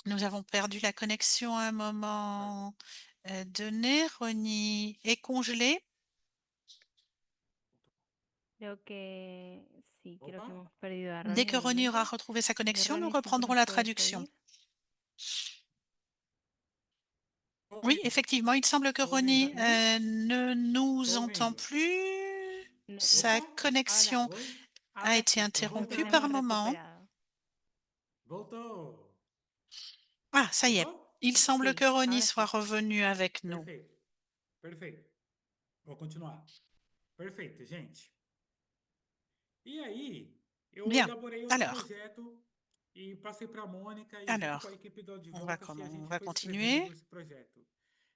Nous avons perdu la connexion à un moment donné. Ronnie est congelé. Creo que sí, creo que Opa, hemos perdido a Dès Ronnie que un Ronnie aura momento. retrouvé sa Así que connexion, nous Ronnie, si tú reprendrons nos la puedes traduction. seguir. Oui, effectivement, il semble que tô ouvindo, Ronnie tá me ouvindo? ne nous Tô entend ouvindo. plus. Sa Opa, Ahora, connexion oi, a ahora été sí, tô creo que interrompue la par voltando. hemos moment. recuperado. Voltou. Ah, ça y est. Voltou? Il semble que Sí, Ronnie ahora soit sí. revenu avec nous. Perfeito, perfeito. Vou continuar. Perfeito, gente. E aí, eu Bien. elaborei outro Alors, projeto e passei para a Mônica e junto com a equipe do Advocacy a on gente va foi escrevendo continuer. esse projeto,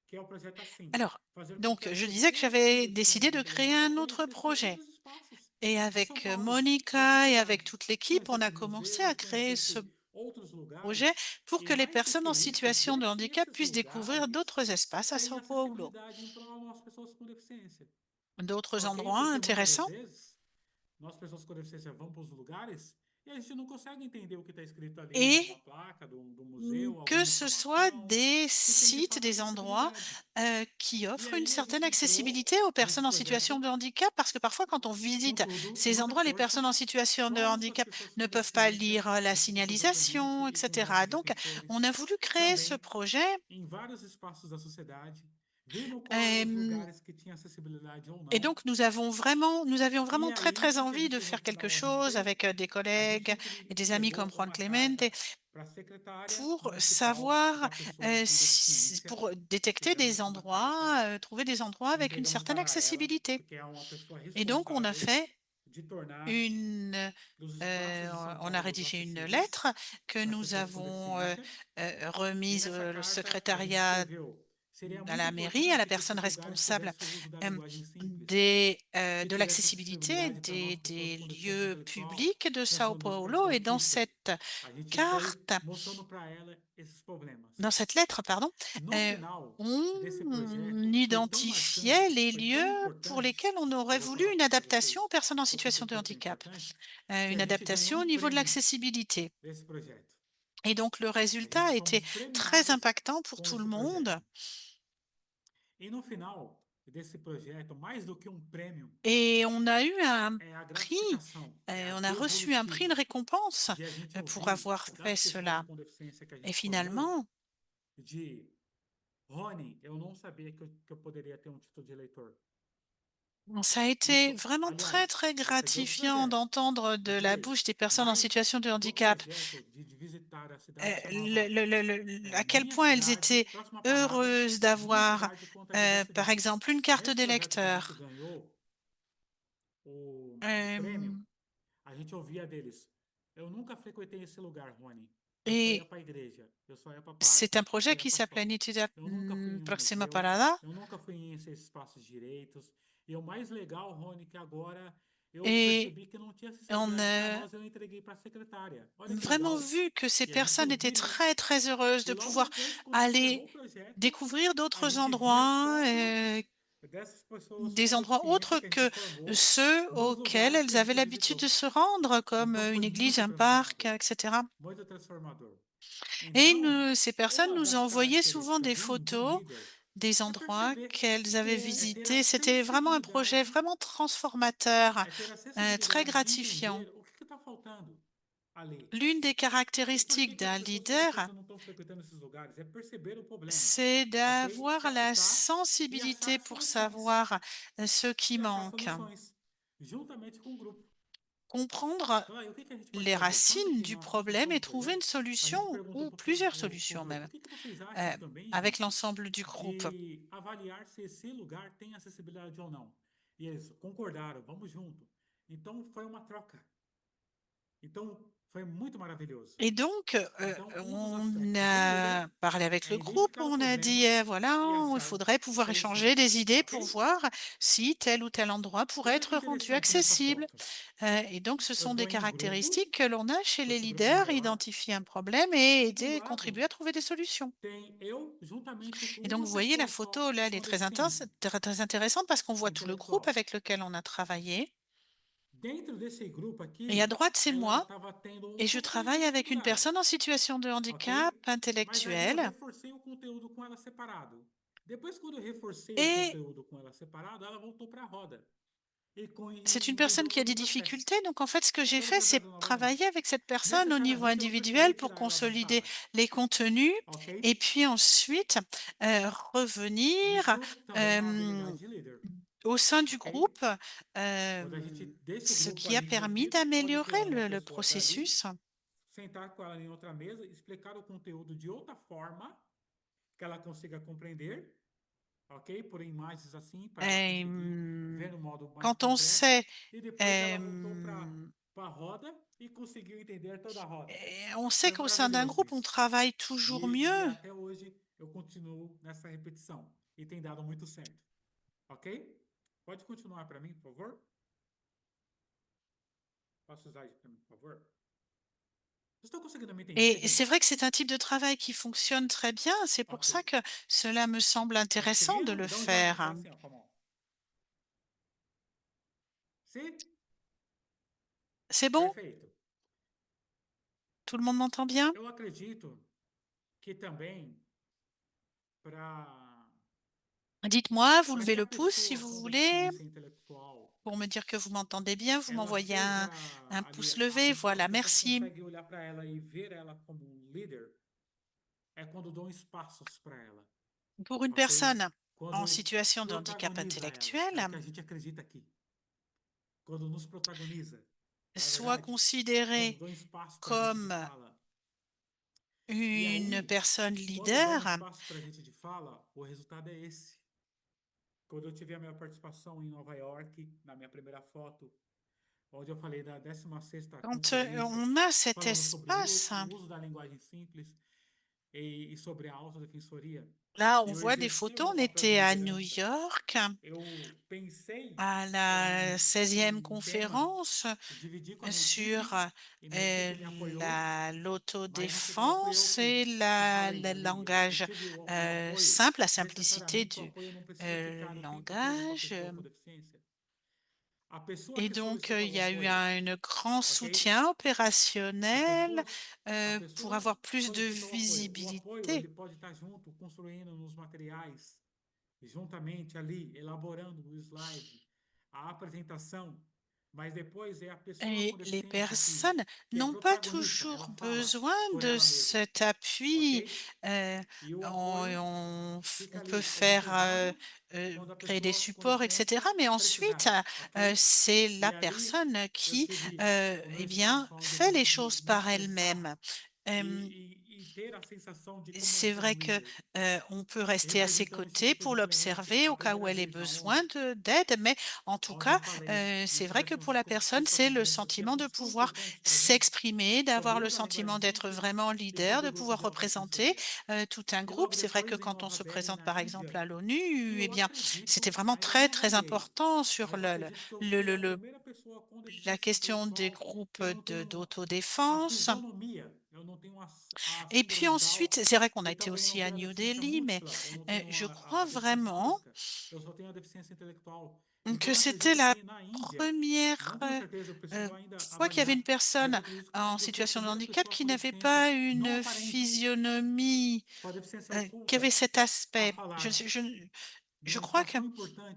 que é o projeto assim, Alors, fazer com que donc, as je disais que pessoas com j'avais deficiência décidé de créer intelectual un autre conhecessem projet. outros espaços Et de São avec Paulo, dessa Monica et avec cidade, toute l'équipe, on a conhecesse commencé à museus, créer ce conhecesse outros projet lugares pour e que les mais do personnes que en isso, situation de handicap desses puissent découvrir lugares d'autres espaces à tem Sao Paulo, acessibilidade em prol das pessoas com deficiência, d'autres ok? endroits Porque muitas das intéressants. vezes nós, pessoas com deficiência, vamos para os lugares e a gente não consegue entender o que está escrito ali Et numa placa do museu, que alguma ce soit informação des que tem de sites, fato des endroits acessibilidade. qui E offrent une aí a certaine gente entrou accessibilité aux nesse personnes en situation projeto de handicap, parce que parfois quand on com visite tudo, com ces muita endroits, les força, personnes en situation de só para as handicap pessoas ne com peuvent pas deficiência, lire la desafortunadamente, signalisation, e com nossos etc. Donc, on defensores a voulu créer ce também projet. em vários espaços da sociedade, vendo qual eram os euh, lugares que tinham acessibilidade ou Et não. donc, nous avions E vraiment très, aí, o très que que a envie de gente no faire quelque final a gente chose fez? avec des A gente collègues et des amis entregou comme Juan uma Clemente carta para a secretária pour municipal savoir, da pessoa com deficiência, pour que détecter des realmente uma carta, endroits, trouver des endroits avec une entregamos certaine para ela, accessibilité. porque é uma pessoa Et donc, on a responsável fait de tornar une, os espaços de São on a Paulo rédigé une acessíveis lettre que para as nous pessoas com avons deficiência. E remise nessa au carta a gente secrétariat escreveu: seria à muito la mairie, à la importante que personne esses lugares responsable tivessem o uso da euh, linguagem simples, que de tivesse l'accessibilité acessibilidade para nós, pessoas des com deficiência lieux intelectual, publics de Sao principalmente para Paulo. pessoas Et surdas. A gente foi carte, mostrando para ela esses problemas. dans cette lettre, pardon, No final desse on projeto, foi tão identifiait marcante, les foi tão lieux pour lesquels importante, on eu aurait vou voulu falar une para adaptation aux vocês personnes en por que situation que de foi tão handicap, importante, que une a gente ganhou adaptation au um niveau de prêmio l'accessibilité. desse projeto. Et donc, le A résultat gente a été fomos très premiados impactant pour com tout le esse monde. projeto. E no final desse projeto, mais do que um prêmio, Et on a eu un é a prix, gratificação, é a on a reçu un prix, une devolutiva récompense de a gente pour ouvir avoir das fait pessoas cela. com deficiência que a Et gente formou, finalement, de Rony, eu não sabia que eu poderia ter um título de eleitor. ça a été Isso, vraiment très, aliás, très eu peguei outro gratifiant projeto, d'entendre de la porque bouche des personnes en mais situation de do handicap projeto de visitar a cidade chamava à quel Minha point elles Cidade, étaient próxima parada, heureuses Minha d'avoir, Cidade contra a par Diversidade. exemple, une carte Nesse projeto que a gente d'électeur. ganhou o Euh, prêmio, a gente ouvia deles. Eu nunca frequentei esse lugar, Rony. Eu só ia et para a igreja, eu só ia para c'est parque, un eu só projet ia qui para s'appelait shopping. Nitida Eu nunca fui em um Proxima museu, Parada. eu nunca fui em deficiência, espaços direitos. E o mais legal, Rony, que agora eu Et percebi que não tinha on acessibilidade para a nós, eu entreguei para a secretária. Olha que vraiment legal. vu que ces E a gente personnes étaient ouviu, très, très heureuses e de logo pouvoir depois, quando a gente aller encerrou o projeto, découvrir a d'autres gente viu endroits, fotos dessas pessoas com des endroits deficiência autres que a gente que formou ceux nos auxquels lugares que elles a avaient gente l'habitude de visitou. se rendre, comme Então foi une église, muito un parc, transformador, etc. muito transformador. Et Então, ces personnes uma nous das envoyaient souvent características des de um photos líder des é endroits perceber, qu'elles avaient é ter a visités. C'était vraiment un projet sensibilidade, vraiment transformateur, é ter a très sensibilidade de gratifiant. entender o que está faltando ali. L'une des E por que caractéristiques que as d'un pessoas com leader, deficiência não estão frequentando esses lugares? É perceber o problema, c'est ok? d'avoir la Captar e sensibilité achar pour soluções. savoir ce qui E achar manque, soluções, juntamente com o grupo. comprendre Então, aí, o que que a gente pode les fazer? Tanto racines que du nós problème participamos et do trouver une projeto, a solution gente perguntou ou para plusieurs o solutions grupo, même, o que que vocês acham também, avec gente, l'ensemble du groupe. de avaliar se esse lugar tem acessibilidade ou não? E eles concordaram, vamos junto. Então, foi uma troca. Então, foi muito maravilhoso. Et donc, Então, um dos on aspectos do a líder parlé avec é le groupe, identificar o on a dit, problema voilà, e il achar faudrait pouvoir échanger soluções, des idées pour ok? voir si tel ou tel endroit E pourrait olha que être rendu interessante nessa accessible. foto. Et donc, ce Eu sont estou des em grupo, caractéristiques que l'on a chez com les esse grupo leaders, maior, identifier un problème et e do aider, lado contribuer à trouver des solutions. tem eu juntamente com Et donc, uma vous voyez, la pessoa só photo, là, elle est com très deficiência très, très intéressante parce qu'on voit tout le groupe intelectual. avec lequel on a travaillé. Dentro desse grupo Et à aqui, droite, c'est ela moi. estava tendo um Et je pouquinho travaille de avec une dificuldade, personne en situation de handicap ok? Mas aí eu intellectuel. reforcei o conteúdo com ela separado. Depois, quando eu reforcei o Et conteúdo com ela separado, ela voltou para a roda c'est e une personne entendeu qui a todo o des processo. difficultés. Donc, en fait, ce que j'ai Todo o fait, c'est processo novamente. travailler avec cette personne Nessa au cara niveau vista, eu não individuel precisei pour tirar ela da consolider sala, les contenus ok? et puis ensuite revenir Isso também é uma euh, habilidade de líder, au sein du ok? groupe, Quando a gente deixa o ce grupo qui a ali permis reunido, pode d'améliorer tirar uma le pessoa dali, processus. sentar com ela em outra mesa, explicar o conteúdo de outra forma que ela consiga compreender, ok? Por imagens assim, para ela Et, conseguir ver no modo mais quand on concreto. sait E depois ela voltou para euh, a roda e conseguiu entender toda a roda. et on sait Foi qu'au sein d'un maravilhoso groupe, on isso. travaille toujours E mieux. até hoje eu continuo nessa repetição. E tem dado muito certo. Ok? Pode continuar para mim, por favor? Passa o slide para mim, por favor? Vocês estão conseguindo me entender, Et c'est gente? vrai que c'est un type de travail qui fonctionne très bien. C'est pour Ok. ça que cela me semble Tá intéressant de conseguindo? le Dá um joinha para cá faire. assim, ó, com a mão. Sim? C'est bon? Perfeito. Tout le monde m'entend bien? Eu acredito que também para Dites-moi, vous para levez que a le pouce si pessoa vous com voulez, deficiência intelectual pour me dire que vous m'entendez bien. Vous ela m'envoyez seja un ali pouce levé. as Voilà, pessoas merci. conseguem olhar para ela e ver ela como um líder é quando dão espaços para ela, Pour une ok? personne en Quando situation de handicap protagoniza ela, é o intellectuel, que a gente acredita aqui. Quando nos protagoniza, não é soit verdade? Quando considérée dão espaço para a gente de comme fala. E une aí, personne quando dão leader, espaço para a gente de fala, o resultado é esse. Quando eu tive a minha participação em Nova York, na minha primeira foto, onde eu falei da 16ª quand conferência, on a cet falando sobre espace, o uso da linguagem simples e sobre a autodefensoria, là, on eu voit des exerci o photos. meu On papel de était à New liderança. York, Eu pensei à la 16e um tema, conférence dividi com a minha sur equipe, e minha equipe me apoiou, mas no final fui eu l'autodéfense et que falei le ali. Eu langage tive o meu apoio. simple, la simplicité Necessariamente o du apoio não precisa ficar o tempo todo com a langage. pessoa com deficiência. A pessoa Et que donc, solicita il o y a eu apoio, un grand ok? soutien A opérationnel pessoa, a pour pessoa avoir plus de solicita o apoio. O apoio, ele visibilité. pode estar junto, construindo nos materiais, juntamente ali, elaborando o slide, a apresentação, mas depois é a pessoa Et com les deficiência personnes que é n'ont pas protagonista, toujours ela fala besoin por de ela mesma, cet appui. ok? Euh, E o apoio on fica peut ali faire observado quando a créer des pessoa com supports, deficiência etc. Mais ensuite, precisar, ok? c'est la E ali personne eu qui, tive o meu eh bien, espaço onde eu fait les consegui choses me par expressar elle-même. Euh, e c'est vrai que on peut rester à ses côtés pour l'observer au cas où elle ait besoin d'aide, mais en tout cas, c'est vrai que pour la personne, c'est le sentiment de pouvoir s'exprimer, d'avoir le sentiment d'être vraiment leader, de pouvoir représenter tout un groupe. C'est vrai que quand on se présente, par exemple, à l'ONU, eh bien, c'était vraiment très, très important sur la question des groupes d'autodéfense. Et puis ensuite, c'est vrai qu'on a été aussi à New Delhi, mais je crois vraiment que c'était la première fois qu'il y avait une personne en situation de handicap qui n'avait pas une physionomie, qui avait cet aspect. Je crois que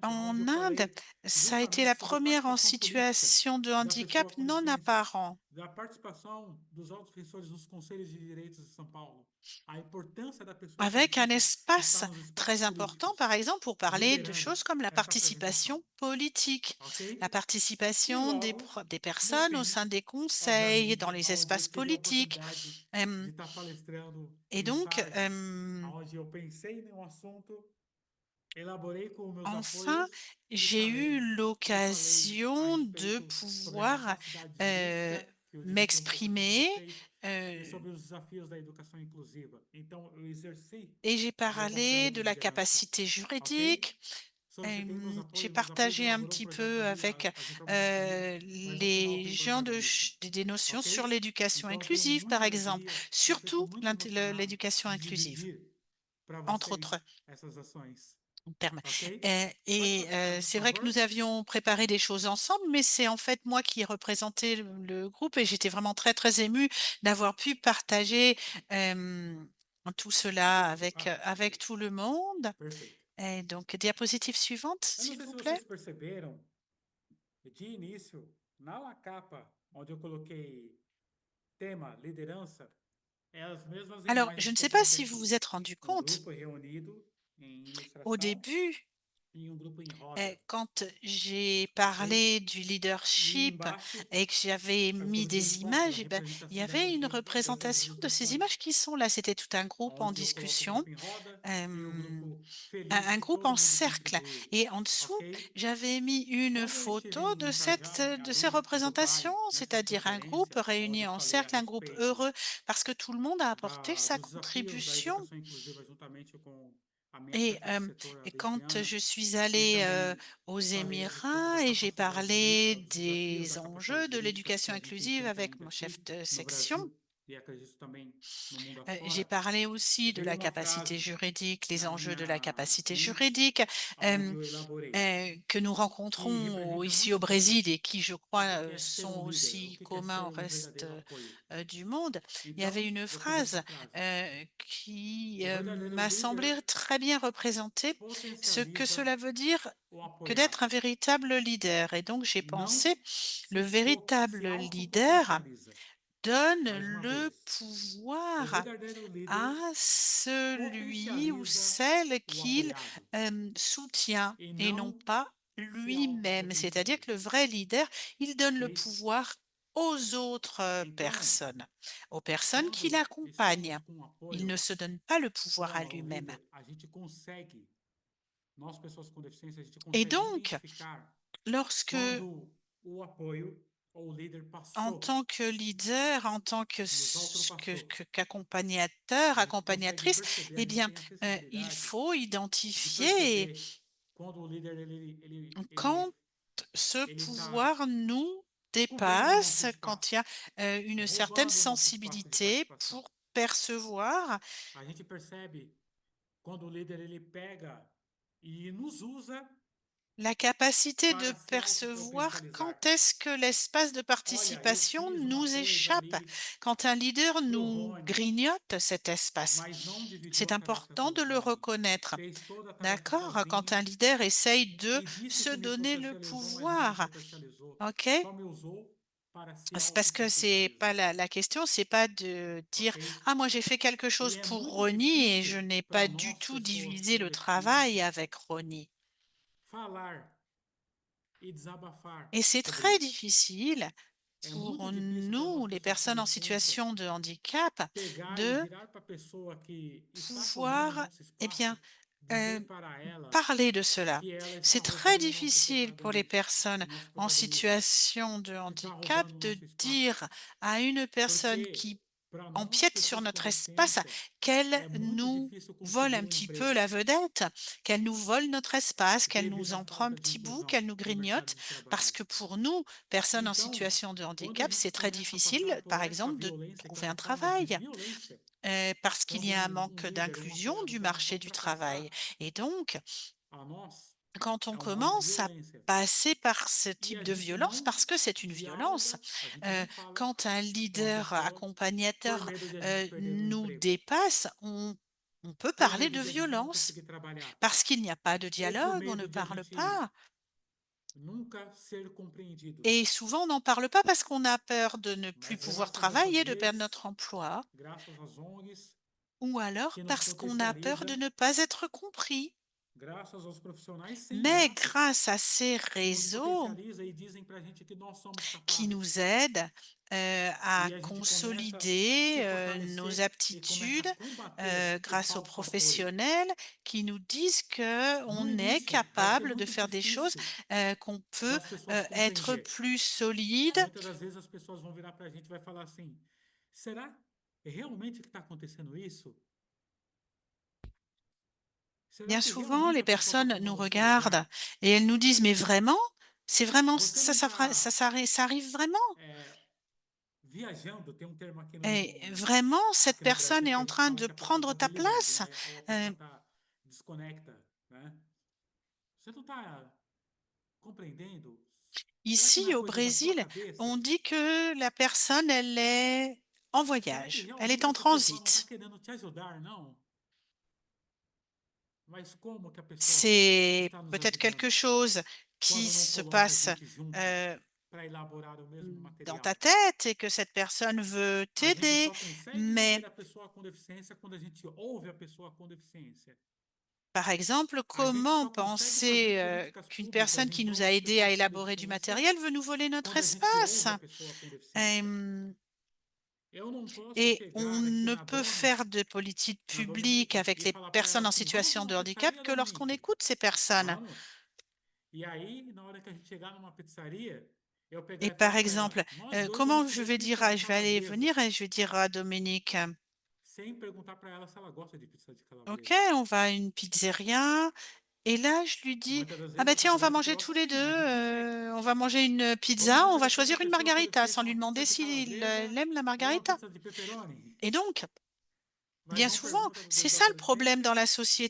en Inde, ça a été la première en situation de handicap non apparent, da participação dos autodefensores nos conselhos de direitos de São Paulo, a importância da pessoa com avec un deficiência espace estar nos espaços très important, políticos, par exemple, pour parler de liderando choses comme la essa apresentação, participation politique, ok? la E participation logo, des no personnes au fim, sein des conseils, dans obviamente, les aonde eu espaces tive a politiques. oportunidade Euh, de estar palestrando Et donc, mensagem, aonde eu pensei em um assunto, elaborei com meus enfin, apoios j'ai eu e falei a l'occasion de respeito sobre a pouvoir capacidade euh, jurídica que eu desenvolvi com m'exprimer vocês e euh, sobre os desafios da educação inclusiva. Então, eu exerci et j'ai o meu papel parlé de de la liderança, capacité ok? juridique. Solicitei J'ai meus apoios partagé un elaborou um petit projeto, peu avec as informações comigo, mas no final les tem gens protagonista, des notions ok? sur l'éducation Então, eu tenho inclusive, par muita exemple, alegria e fico surtout muito emocionado l'éducation de inclusive, dividir para entre autres vocês essas ações, termes. ok? Pode Et prosseguir, por c'est vrai que favor? nous avions préparé des choses ensemble, mais c'est en fait moi qui ai représenté le groupe et j'étais vraiment très, très émue d'avoir pu partager euh, tout cela avec tout le monde. Perfeito. Et donc, diapositive suivante, Eu não s'il sei se vous plaît. vocês perceberam, de início, na la capa, onde eu coloquei tema liderança, é as mesmas Alors, je imagens ne que sais eu pas coloquei si vous aqui. vous êtes rendu Um compte, grupo reunido em au ilustração début, e um grupo em roda. quand j'ai Ok? parlé du E leadership embaixo et que j'avais eu mis coloquei des foto da images, eh ben, il y representação avait une représentation de ces visualizações, images qui sont là. C'était tout un groupe en onde eu coloco o discussion, grupo em roda e o euh, grupo feliz un que groupe todo en mundo cercle. contribuiu. Et en dessous, Ok? j'avais mis une Quando eu estive photo em Cajal, de ces ali em représentations, Dubai, nessa c'est-à-dire un groupe conferência, onde réuni eu en falei a cercle, un groupe respeito heureux, parce que tout le monde a apporté sa dos desafios da contribution. educação inclusiva juntamente com a minha chefe de setor, a Et quand Deisiana, je suis e allée também aux falei a respeito da Émirats et j'ai capacidade parlé jurídica, dos desafios da des capacidade enjeux de jurídica que l'éducation a gente inclusive enfrenta avec ainda mon chef aqui de no section, Brasil e acredito também no mundo j'ai afora, parlé aussi de veio la uma capacité frase juridique, les na enjeux de la minha capacité mente juridique aonde eu elaborei, que nous que rencontrons representa ici au muito bem Brésil et qui, je o crois, que é ser sont um líder, o aussi que é communs au ser um reste verdadeiro apoio. du monde. Il y avait Então, une eu fiz essa phrase frase. qui O verdadeiro m'a semblé líder très bien représenter ce que potencializa cela veut dire o que d'être un apoiado. véritable leader. Et donc, j'ai pensé, Não le se véritable leader autopotencializa. donne Mais uma le vez, o pouvoir verdadeiro à líder celui ou potencializa celle o qu'il apoiado soutient e et non não pas se lui-même. C'est-à-dire que le autopotencializa. vrai leader, il donne le Ok? pouvoir aux autres Então, personnes, aux personnes qui quando l'accompagnent. estamos com Il ne apoio se donne pas le pouvoir à com o lui-même. líder, a gente consegue, nós pessoas com deficiência, a gente Et consegue donc, identificar lorsque, quando o apoio ou o líder en passou, tant que leader, en tant nos ultrapassou. qu'accompagnateur, A gente consegue accompagnatrice, perceber, a eh gente bien, tem a il sensibilidade faut de identifier perceber quando o líder quand ce ele tá pouvoir nous cobrindo o dépasse, nosso quand il y espaço, a une certaine roubando o nosso espaço de sensibilité participação. pour percevoir A gente percebe quando o líder ele pega e nos usa la capacité de para se percevoir autopotencializar. quand est-ce que l'espace de Olha, eu participation fiz uma nous coisa échappe, ali quand un leader pro nous Rony, grignote cet espace. mas não dividiu C'est a tarefa important com o de le Rony. reconnaître. Fez toda a tarefa D'accord? Quand sozinho un leader essaye de e disse se que me donner le potencializou, mas não me pouvoir. potencializou. OK? Só me usou para se C'est parce que c'est pas autopotencializar, la question, c'est pas de dire ok? ah moi j'ai fait quelque E chose é pour muito Ronnie et je difícil n'ai para pas du nós, tout pessoas divisé com le deficiência, travail avec Ronnie. falar e desabafar Et c'est sobre très isso. difficile pour nous, les personnes en situation de handicap, pegar e de virar para a pessoa que está tomando o pouvoir, nosso eh bien, espaço, dizer para ela parler de cela. que ela C'est está très roubando o nosso difficile pour les personnes nosso en protagonismo, situation de que está handicap roubando o de nosso espaço. dire à une personne Porque qui para nós, empiète sur pessoas com notre espace deficiência, qu'elle é muito nous difícil vole conseguir un um petit peu emprego la vedette, qu'elle nous vole notre espace, qu'elle devido nous à en prend un falta de petit bout, inclusão qu'elle nous no mercado grignote, de trabalho. parce que pour nous, personnes en Então, situation de quando a handicap, gente c'est très começa a passar difficile, por par essa exemple, de violência, que é trouver un uma forma de travail, violência, parce qu'il quando y a un um manque líder, um d'inclusion du apoiador não marché pode du travail. ultrapassar Et donc, a nós, quand on é um modo de commence à violência. passer par ce E type a de gente violence, não parce que c'est une violence, dialoga, a gente euh, não fala quand un com a leader pessoa por accompagnateur medo de a gente perder o nous emprego, dépasse, on peut por parler medo de de a gente não violence, conseguir trabalhar, parce qu'il n'y a pas de ou por dialogue, on ne medo de a parle gente pas. nunca ser compreendidos. Et souvent, on n'en parle pas parce qu'on a peur de ne plus Mas pouvoir graças a essas travailler, de perdre redes, notre emploi, graças às ONGs ou alors que nos parce qu'on a peur de potencializa, ne pas être compris. graças aos profissionais sem Mais braços grâce à ces que nos réseaux potencializa e dizem para a gente que nós somos qui capazes. nous aident à E a gente começa a consolider se nos fortalecer e começa a aptitudes combater o grâce aux falso apoio. professionnels qui nous disent que No on est início, vai ser capable de muito faire des choses, difícil qu'on peut das pessoas être compreender. plus solide. Muitas das vezes as pessoas vão virar para a gente e vai falar assim: será realmente que está acontecendo isso? Será Bien que souvent, realmente les a pessoa está personnes nous tomando o seu regardent lugar? et elles nous disent, mais vraiment, c'est vraiment Você não está ça arrive vraiment? viajando? Tem um termo Et vraiment, cette aqui no personne Brasil est que a en gente train fala de que a pessoa está prendre ta delirando, place. né? Ou a Euh, pessoa está desconecta, né? Você não está compreendendo? Será que não é Ici, au coisa da sua Brésil, cabeça? on dit que la personne, elle est en Será que voyage, elle est realmente en essa pessoa não está transit. querendo te ajudar, não? Mas como que a pessoa C'est está nos peut-être quelque ajudando chose qui quando não se coloca a passe gente junto euh, para elaborar o mesmo dans material? ta tête et que cette personne veut A gente t'aider, só consegue mais entender a pessoa com deficiência quando a gente ouve a pessoa com deficiência. par exemple, A gente comment só consegue fazer penser políticas qu'une públicas personne em qui nous prol a das aidés à pessoas com élaborer du deficiência matériel veut nous voler notre quando a gente espace? ouve a pessoa com deficiência. Euh, Eu não posso Et on chegar aqui ne peut faire de politique na publique Dominica avec e les falar para ela personnes en assim: vamos situation numa de handicap pizzaria, que lorsqu'on Dominique? écoute ces personnes. Vamos. E aí, na hora que a gente chegar numa pizzaria, eu pegar Et e par falar para exemple, ela: nós dois vamos comment je comer vais dire, pizza de je vais aller calabresa, venir et je vais dire à Dominique, sem perguntar para ela se ela gosta de pizza de ok, calabresa. on va à une pizzeria. Et là, je lui dis, Muitas das ah vezes bah a tiens, on va pizzaria manger coloca tous les assim, deux, na gente no check. on va manger une Vamos pizza, on va oferecer para a choisir une pessoa com margarita sans deficiência lui uma demander pizza de s'il calabresa aime la ou uma margarita. pizza de pepperoni. Et donc, Mas bien não souvent, pergunta para a c'est pessoa ça com le problème deficiência dans la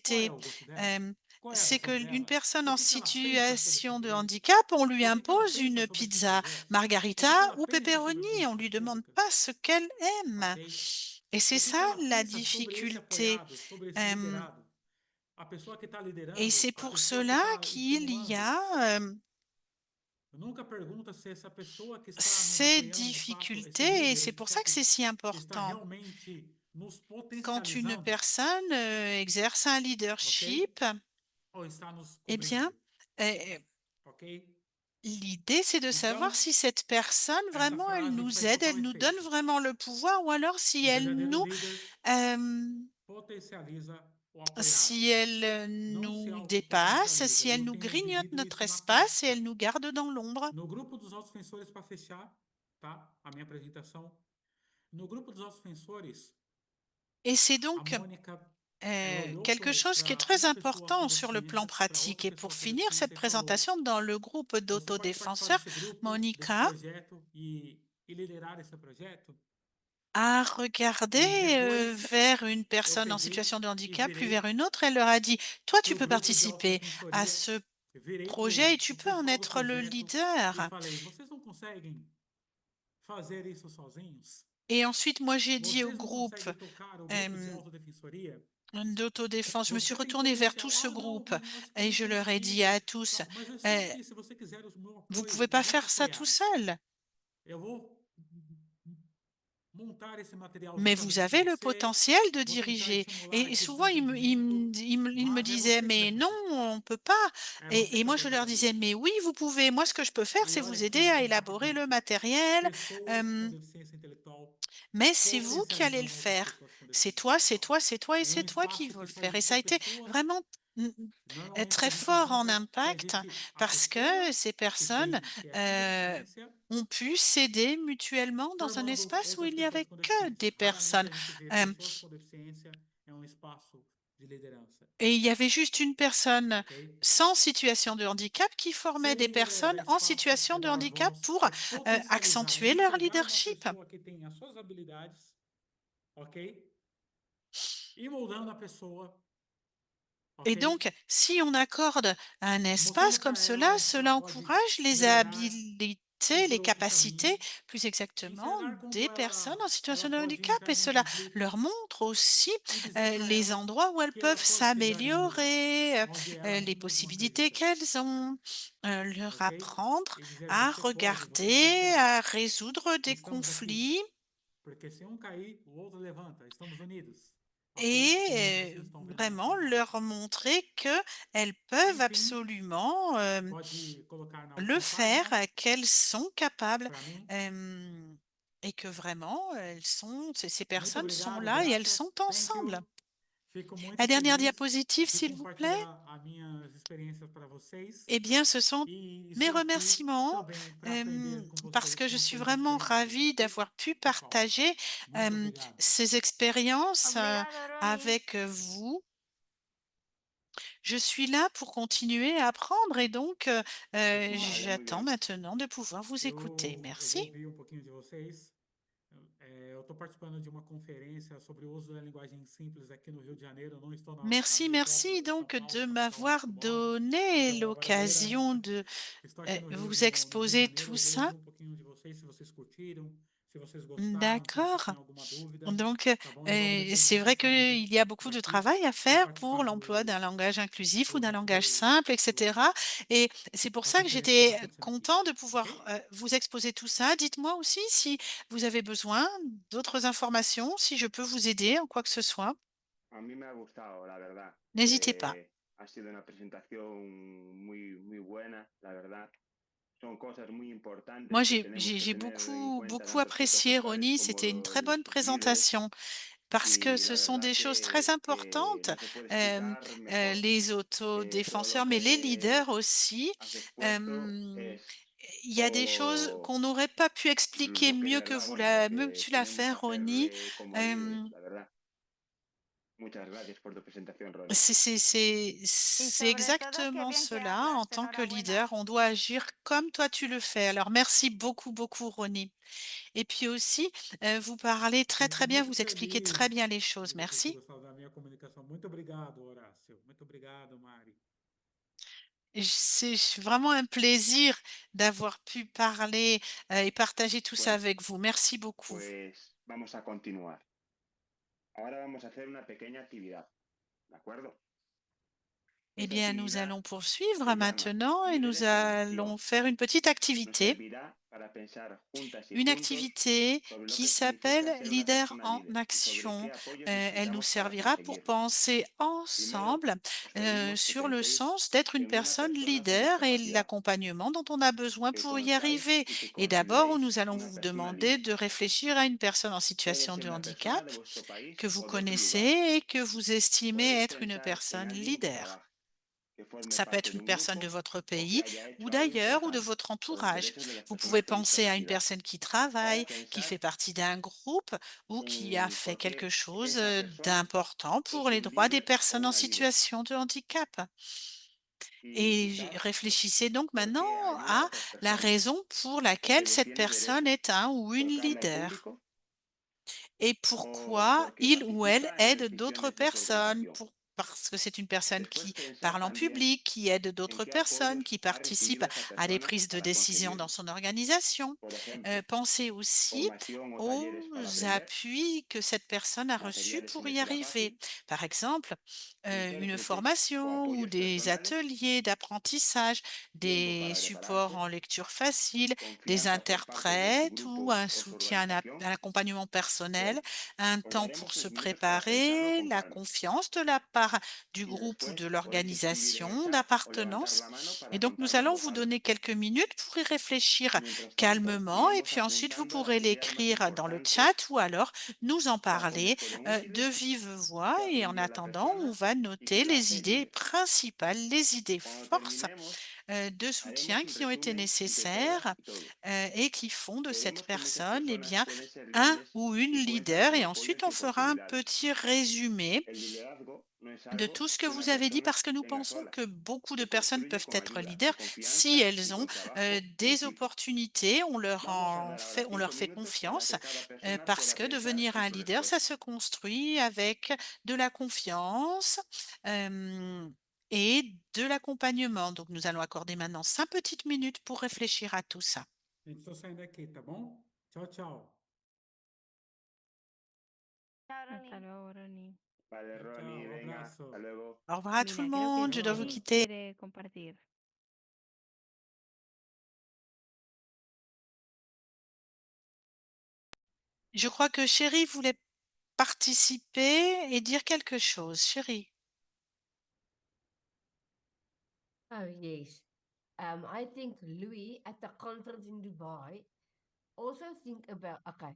qual é société. o gosto dela, Euh, qual é a c'est visão qu'une dela, personne o en que ela pensa sobre esse situation de projeto, handicap, on lui o que ela impose pensa une sobre esse pizza projeto, o que margarita ela ou pensa sobre pepperoni. On políticas lui demande públicas, pas ce qu'elle aime. ok? Et c'est O que ça ela la pensa sobre esse difficulté. apoiado, sobre esse Euh, liderado. A pessoa que está et liderando, c'est a pour pessoa que cela está qu'il y estimulando, a nunca pergunta se essa pessoa que está nos ces apoiando de fato, esse difficultés, et líder, c'est esse pour ça que chefe, c'est si está important. realmente nos Quand une potencializando, personne exerce un ok? leadership, Ou está nos eh bien, cobrindo, euh, ok? l'idée, c'est de savoir Então, si cette personne, essa vraiment, elle frase nous faz aide, total elle nous donne efeito. vraiment le pouvoir, ou alors si O elle verdadeiro nous, líder euh, potencializa o si apoiado, elle não se nous dépasse, autopotencializa. si E elle eu nous tenho grignote vivido notre isso na espace et prática. elle nous garde dans l'ombre. No grupo dos autodefensores, para fechar, tá? A minha apresentação. No grupo dos autodefensores, Et c'est a donc Mônica, ela olhou quelque chose qui est para très uma pessoa com important sur le plan deficiência, para pratique. outra Et pour pessoa com finir cette deficiência e falou: présentation dans le groupe você pode participar d'autodéfenseurs, desse grupo, desse Monica projeto e liderar esse projeto? a regardé E depois vers une eu personne en peguei situation de e handicap, puis vers virei une autre. Elle leur a dit, toi, para tu o peux grupo de participer à autodefensoria, ce virei para projet et tu o peux en pessoal do être le projeto e leader. falei: vocês não conseguem fazer isso sozinhos? Et ensuite, moi, j'ai dit au Vocês não groupe conseguem tocar o grupo de euh, autodefensoria? d'autodéfense, je me suis Você tem retournée vers potencial. tout ce Ah, não, groupe não, acho que eu et não je leur ai dit consigo. à tous, Tal. Mas eu estou euh, aqui. Se você quiser o meu vous apoio, pouvez eu pas vou te faire ça tout apoiar. seul. Eu vou montar esse material Mais vous juntamente com avez le você. potentiel de Vou tentar diriger. estimular Et aqui o souvent, desenvolvimento, il me mas é disait, você que vai mais non, fazer. on peut pas. É você Et que vai moi, je leur preparar disais, isso. mais oui, vous pouvez. Moi, ce que je peux faire, E c'est olha vous que aider vocês à vão falar élaborer com le matériel. pessoas com deficiência intelectual, Mais c'est vous qui allez le potencializando outras faire. pessoas com C'est deficiência toi, c'est intelectual. toi, c'est toi et É um c'est toi qui espaço veux que le só faire. Et existe ça a para été pessoas. vraiment Normalmente, très quando a gente fort en junta, só impact existe a parce pessoa que ces personnes que é com euh, deficiência ont pu s'aider mutuellement dans un formando espace où outras il n'y avait pessoas com que deficiência. des Raramente personnes. a gente vê Euh, pessoas com deficiência em um espaço de liderança, Et il y avait juste une personne ok? sans situation de handicap qui Se a formait des líder personnes da en espaço situation é de nós handicap vamos pour potencializar e accentuer leur enxergar uma leadership. pessoa que tem as suas habilidades, ok? E moldando a pessoa, Et ok? donc, si on accorde un espace Mostrando comme para ela que ela cela pode encourage les melhorar, ir habilités, les por outros capacités, caminhos, plus exactement, enxergar des quando personnes en ela situation de pode handicap. entrar Et em um cela conflito leur montre aussi e dizer para les ela endroits où elles que ela peuvent pode chegar em um lugar s'améliorer, onde ela les não possibilités acredita, qu'elles ont, leur ok? apprendre E dizer à você pode, você regarder, consegue. à résoudre des Estamos aqui. conflits. Porque se um cair, o outro levanta. Estamos unidos. Ok? Como Et vocês estão vendo nessa vraiment imagem. leur montrer qu'elles peuvent Enfim, absolument pode colocar na le última faire, página qu'elles sont capables para mim. et que vraiment ces Muito personnes sont obrigado, là et elles graças. sont Thank ensemble. you. Fico La muito dernière feliz diapositive, de s'il vous plaît. compartilhar as minhas experiências para vocês. Eh bien, ce sont E mes estou aqui remerciements também para aprender com parce vocês que je com as suis suas vraiment experiências, ravie ok? d'avoir pu Pessoal, partager muito obrigado. ces expériences Obrigada, Ronnie. avec vous. Je suis là pour continuer à apprendre et donc Vale, muy j'attends bien. maintenant de pouvoir vous écouter. Eu vou Merci. ouvir um pouquinho de vocês. Eu estou participando de uma conferência sobre o uso da linguagem simples aqui no Rio de Janeiro. Eu não estou na Merci metrópole de São donc Paulo, de capital onde m'avoir eu moro. donné Então, agora l'occasion de estou aqui no vous no Rio de exposer Janeiro. tout Eu vou ça. ouvir um pouquinho de vocês, se vocês curtiram, se vocês gostaram, se vocês D'accord. têm alguma dúvida, Donc, tá bom? E vamos depois c'est vrai seguir qu'il y a por beaucoup de aqui travail à para faire pour participar l'emploi d'un langage inclusif ou d'un langage do simple, etc. Et c'est pour da ça que conferência que está j'étais acontecendo aqui, content de ok? pouvoir vous exposer tout ça. Dites-moi aussi si vous avez besoin d'autres informations, si je peux vous aider en quoi que ce soit. A mí me ha gustado, la verdad. N'hésitez pas. Ha sido una presentación muy buena, la verdad. Son cosas muy importantes Moi, que tenemos que j'ai tener en cuenta beaucoup tanto apprécié, profesores Ronnie. como C'était une très bonne los líderes. présentation parce que Y ce la sont verdad des choses très que importantes, no se puede explicar mejor les todo lo autodéfenseurs, mais les leaders que aussi. has expuesto. Euh, Es il y a des choses todo qu'on n'aurait pas pu expliquer lo que de mieux que verdad, vous bueno, lo mieux que que tu l'as tenemos fait, que Ronnie. hacer como Euh, líderes, la verdad. Muchas gracias por tu presentación, Ronnie. Y c'est sobre todo, qué exactement bien que cela. En hablas. tant que Enhorabuena. leader, on doit agir comme toi tu le fais. Alors, merci beaucoup, Ronnie. Et puis aussi, vous parlez Fico très bien, muito vous expliquez très feliz bien les choses. de vocês terem Merci. gostado da minha comunicação. Muito obrigado, Horácio. Muito obrigado, Mari. C'est vraiment un plaisir d'avoir pu parler et partager tout ça Bueno, avec vous. Merci beaucoup. pues vamos a continuar. Ahora vamos a hacer una pequeña actividad, ¿de acuerdo? Eh Esa bien, nous actividad allons poursuivre se llama maintenant et nous líderes en allons acción. faire une petite Nos activité. servirá para pensar juntas y Une juntos activité sobre lo qui que s'appelle significa ser una Leader persona en líder y sobre action. qué apoyos Elle nous necesitamos para servira pour conseguirlo. penser Primero, ensemble os pedimos que sur le penséis sens d'être une en una personne persona con leader et discapacidad, l'accompagnement dont on a besoin que pour y conozcáis arriver. y que Et d'abord, consideréis nous allons una vous persona demander líder. de réfléchir à une personne en Puede situation ser de una persona handicap de vuestro país que vous o de otro lugar. connaissez et que vous estimez Podéis être une pensar en personne alguien que leader. trabaje, que forme Ça peut parte être de une un personne de grupo votre o que pays haya ou hecho algo d'ailleurs ou de importante votre por los entourage. derechos de las Vous pouvez personas con penser à une discapacidad. personne qui Ahora travaille, qui pensad fait partie d'un groupe ou qui a en fait por quelque qué chose esa persona d'important pour es les un droits des líder o personnes en una líder. situation de handicap. Y Et quizás réfléchissez donc por maintenant qué ayuda a à otras la personas, raison pour laquelle porque cette defiende personne derechos, est un ou une porque habla en leader público et o pourquoi porque il ou elle participa en las aide d'autres decisiones de su personnes, organización. parce que c'est une personne Después qui pensar parle en también public, qui aide en d'autres qué apoyos personnes, qui ha participe recibido esa à des persona prises de para décision dans conseguirlo. son organisation. Por ejemplo, Pensez aussi formación o aux talleres para aprender, appuis que cette personne a reçus materiales en pour y lectura arriver. fácil, Par exemple, une intérpretes o formation ou apoyos des personales, ateliers d'apprentissage, tiempo des para supports en prepararse, lecture facile, des confianza por parte de su interprètes ou grupo un o su soutien, organización. un accompagnement personnel, Bien, un os temps pour daremos se unos minutos para pensarlo préparer, con la calma confiance de la part du y groupe ou de después podéis escribir en el l'organisation chat o levantar d'appartenance. la mano Et para donc, nous contarlo en allons voz vous alta. donner quelques minutes pour y réfléchir Mientras tanto, calmement et iremos puis ensuite vous apuntando las pourrez ideas más l'écrire dans le importantes, chat ou alors nous en cuáles les parler fueron de útiles, vive voix qué et en aprendió la attendant, on persona va y noter qué la les hace idées libre. principales, les idées Cuando forces terminemos, de soutien haremos un qui ont été resumen entre todas nécessaires y todos. et qui font de cette Veremos que muchas personne eh personas bien, pueden ser un líderes ou une y cuentan leader con et ensuite apoyos y on fera un oportunidades. petit résumé El liderazgo no es de algo tout ce que que una vous avez dit persona parce que nous tenga pensons sola. que beaucoup de Se personnes construye peuvent con être ayuda, leaders si confianza y elles ont con trabajo en des equipo. opportunités, Vamos a dar ahora on leur 5 fait minutos para confiance que cada persona parce pueda que pensar devenir en un su leader, ça respuesta. se construit avec de la confiance et de l'accompagnement. Donc, nous allons accorder maintenant 5 petites minutes pour réfléchir à tout ça. Gente, estou saindo aqui, tá bom? Tchau, tchau. Hasta luego, Ronnie. Vale, Tchau, Ronnie, tchau. venga, Abraço. hasta luego. Au revoir à tout le Mira, creo que monde, je dois vous Chao. Sherry quitter. quiere compartir. Je crois que Chérie voulait participer et dire quelque chose. Chérie. Oh, yes. I think Louis at the conference in Dubai also think about, okay,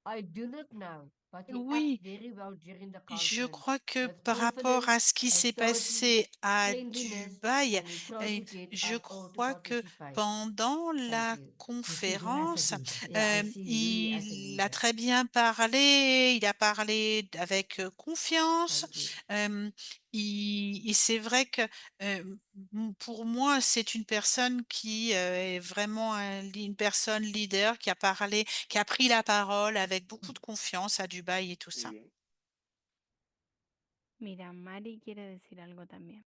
I do not know, but he Oui, acted very well during the je conference crois que with par rapport à confidence, ce qui s'est authority, passé à friendliness, Dubaï, and he tried euh, to get je us all to crois que participate. pendant Thank la you. conférence, Yeah, I see Louis as a il a leader. très bien parlé, il a parlé avec confiance. Thank you. Et c'est vrai que pour moi, c'est une personne qui est vraiment une personne leader qui a parlé, qui a pris la parole avec beaucoup de confiance à Dubaï et tout Muy ça. bien. Mira, Mari quiere decir algo también.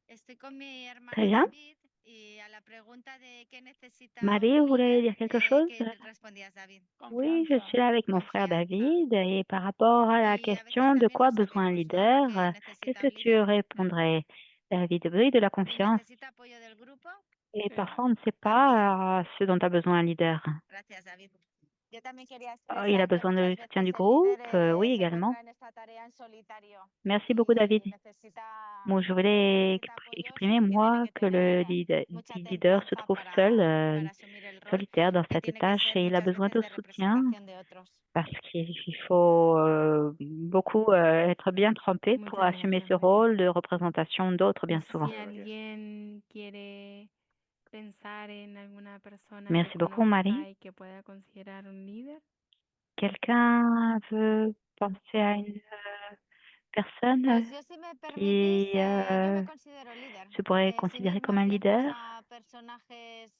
Estoy con mi hermano Très bien. David y a la pregunta de qué necesita Marie un voulait líder, dire quelque chose? ¿qué te respondías, David? Oui, je suis là avec mon frère Confianza. David et par rapport à la Y a veces question de también quoi a no besoin un sabemos, ¿no? leader, ¿Qué qu'est-ce necesita que un tu líder? répondrais, David? Oui, de la confiance. ¿Necesita apoyo del grupo? Et parfois, on ne sait También. pas ce dont a besoin un leader. Gracias, David. Yo también quería Il a expresar que besoin muchas du soutien veces du el groupe, líder oui se également. encuentra en esta tarea en solitario Merci beaucoup, David. y necesita, Moi, je voulais necesita apoyos exprimer, que tiene moi, que que le tener mucha leader se templanza trouve seul, para asumir el rol solitaire dans que cette tiene que tâche ser et il a muchas besoin veces de de soutien representación de otros. parce qu'il faut beaucoup être bien trempé pour Muchas assumer gracias, ce Mari. rôle de représentation d'autres, bien Y souvent. si Muchas gracias. alguien quiere pensar en alguna persona que Merci beaucoup, Marie. conozca y que pueda considerar un líder, Quelqu'un veut penser à une personne Pues yo, si me qui permitís, yo me considero líder. se pourrait Sin considérer ir comme un más lejos leader? a personajes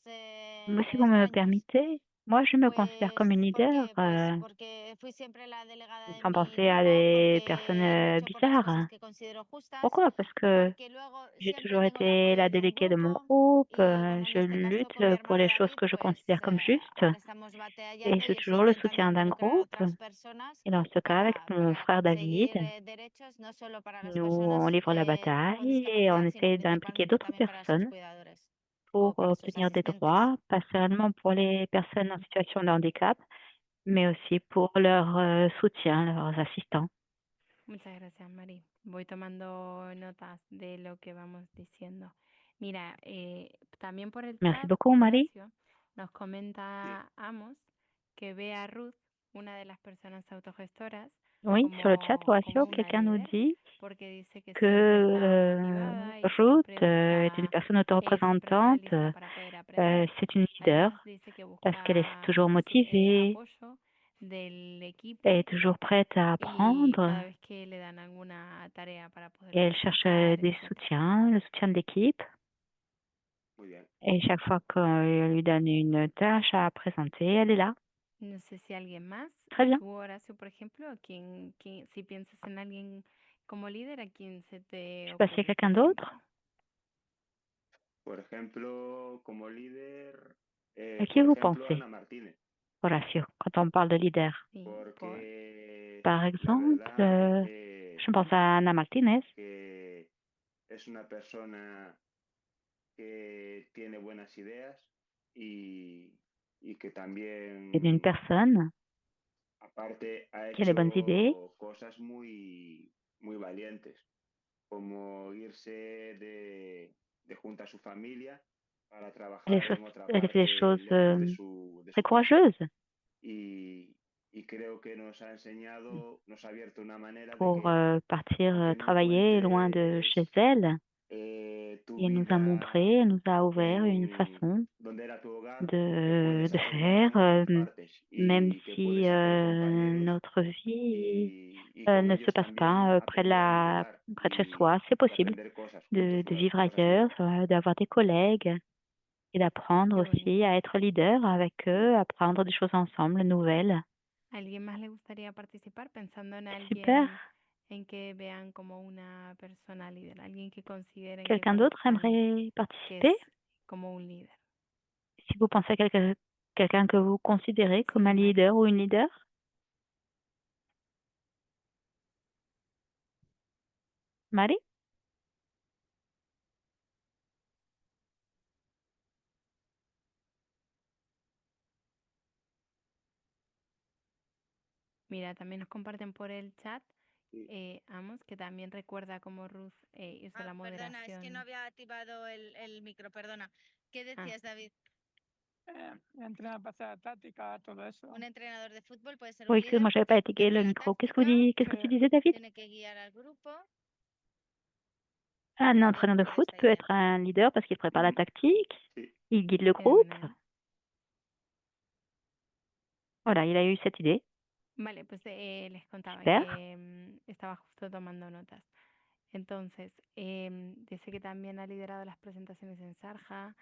Moi, si vous me extraños, permettez, moi, je me considère comme une pues, ¿por leader qué? Pues porque fui siempre la delegada de sans mi penser à grupo, des porque personnes lucho por las bizarres. cosas que considero justas, Pourquoi? Parce que porque luego j'ai siempre toujours tengo el été la apoyo de un déléguée de mon grupo groupe, y, bueno, en je este caso lutte con mi pour hermano les choses David, que je pues considère comme justes ahora estamos et batallando y j'ai estoy toujours le intentando soutien d'un involucrar a groupe. otras personas Et dans ce cas, avec mon para frère David, conseguir derechos no solo para las nous, on personas livre la con bataille et on discapacidad, sino essaie d'impliquer principalmente d'autres también para sus personnes cuidadores o pour para sus obtenir des asistentes. droits, pas seulement pour les personnes en situation de handicap, mais aussi pour leur soutien, leurs assistants. muchas gracias, Mari. Voy tomando notas de lo que vamos diciendo. Mira, también por el Merci chat, beaucoup, Marie. Horacio, nos comenta Amos que ve a Ruth, una de las personas autogestoras, Oui, sur le chat, como Horacio, una quelqu'un nous líder, dit porque dice que que siempre está motivada y Ruth siempre est une busca, personne siempre está autoreprésentante, lista para poder aprender. c'est une leader Además dice que parce qu'elle est busca toujours motivée, apoyo del equipo elle est toujours prête à y apprendre cada vez que le dan alguna tarea para poder et elle cherche presentar, des etc. soutiens, le soutien de l'équipe. Muy bien. Et chaque fois qu'on lui donne une tâche à présenter, elle est là. No sé si alguien más, Très bien. tú, Horacio, por ejemplo, si piensas en alguien Como líder, ¿a quién se Je te sais pas s'il y a ocurre, quelqu'un por d'autre. ejemplo? Por ejemplo, como líder, À qui por vous ejemplo, pensez, Ana Martínez, Horacio, quand on parle de leader? Sí, por... porque Par la exemple, verdad je pense à Ana Martínez, que es una persona que tiene buenas ideas y que c'est une también, personne aparte, ha qui a des bonnes idées, hecho cosas muy valientes, como irse de junto a su familia para trabajar en otra elle fait des parte choses lejos de très su casa. courageuses Y creo que nos ha enseñado, nos ha abierto una manera de pour que, partir aunque no travailler loin de chez cuentes elle. tu Et elle nous a montré, vida elle nous a ouvert une en façon donde era tu hogar, que de puedes hacerlo en faire, otras partes même y que si puedes hacer compañeros notre vie y con ne se ellos passe también pas aprender a liderar près de chez soi. C'est y possible aprender cosas de juntos, vivre cosas ailleurs, nuevas. d'avoir des collègues et d'apprendre Qué aussi bonito. à être leader avec eux, apprendre des choses ensemble, nouvelles. ¿A alguien más le gustaría participar pensando en Super. alguien en que vean como una persona líder? Alguien que consideren que Quelqu'un d'autre conozcan aimerait que participer? es como un líder. Si vous pensez à quelqu'un que vous considérez comme Sí, un Mari. leader ou une leader? Mari? Mira, también nos comparten por el chat, Sí. Amos, que también recuerda cómo Ruth hizo la Perdona, es que no moderación. había activado el micro, perdona. ¿Qué decías, David? Entrenar para hacer táctica, todo eso. Un entrenador de fútbol puede ser un Oui, líder excuse-moi, j'avais porque pas étigué le entiende la micro. Qu'est-ce táctica, que tu disais, David? tiene que guiar al grupo. Un Ya entraîneur de cogido foot esta peut idea. être un leader parce qu'il prépare la tactique, Sí. il guide le groupe. Fenomenal. Voilà, il a eu cette idée. Vale, pues les contaba Super. que estaba justo tomando notas. Entonces, dice que también ha liderado las presentaciones en Sarja,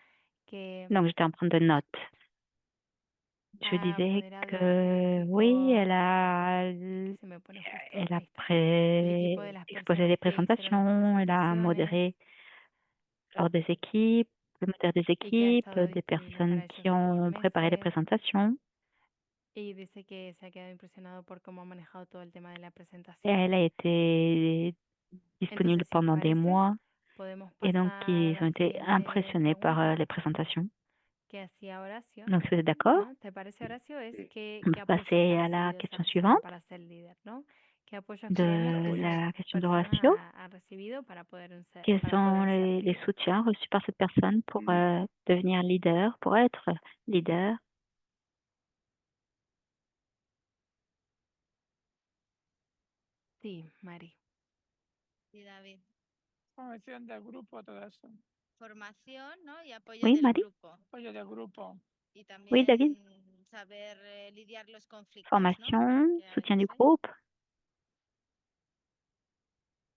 que Donc, j'étais en train de notes. Je ha disais moderado que el equipo, oui, que se me pone justo, elle a ahí está, el equipo de las exposé les personas que hicieron las présentations, elle a presentaciones modéré lors des équipes, le modèle des y que ha équipes, estado des disponible personnes para ellos qui aquellos ont préparé les meses. présentations. Y dice que se ha quedado impresionado por cómo ha manejado todo el tema de la Et presentación. elle a été disponible Entonces, si os pendant des parece, mois. podemos Et donc, pasar a ils la ont été siguiente impressionnés par pregunta les présentations. que hacía Horacio. Donc, si vous êtes d'accord, ¿No? ¿Te parece, Horacio? Es Sí. qué on peut apoyos passer ha à la recibido esa question persona suivante para ser líder, ¿no? ¿Qué apoyos de creemos que Apoyos. la esa question d'Horacio. persona ha recibido para poder ser, Quels para sont poder ser les líder? soutiens reçus par cette personne pour Mm. devenir leader, pour être leader? Sí, Mari. Sí, David. Formación del grupo, todo eso. Formación, ¿no? Y apoyo Oui, del Marie? grupo. Apoyo del grupo. Y Oui, David? también saber lidiar los conflictos, ¿no? Formation, Que a soutien du veces hay. groupe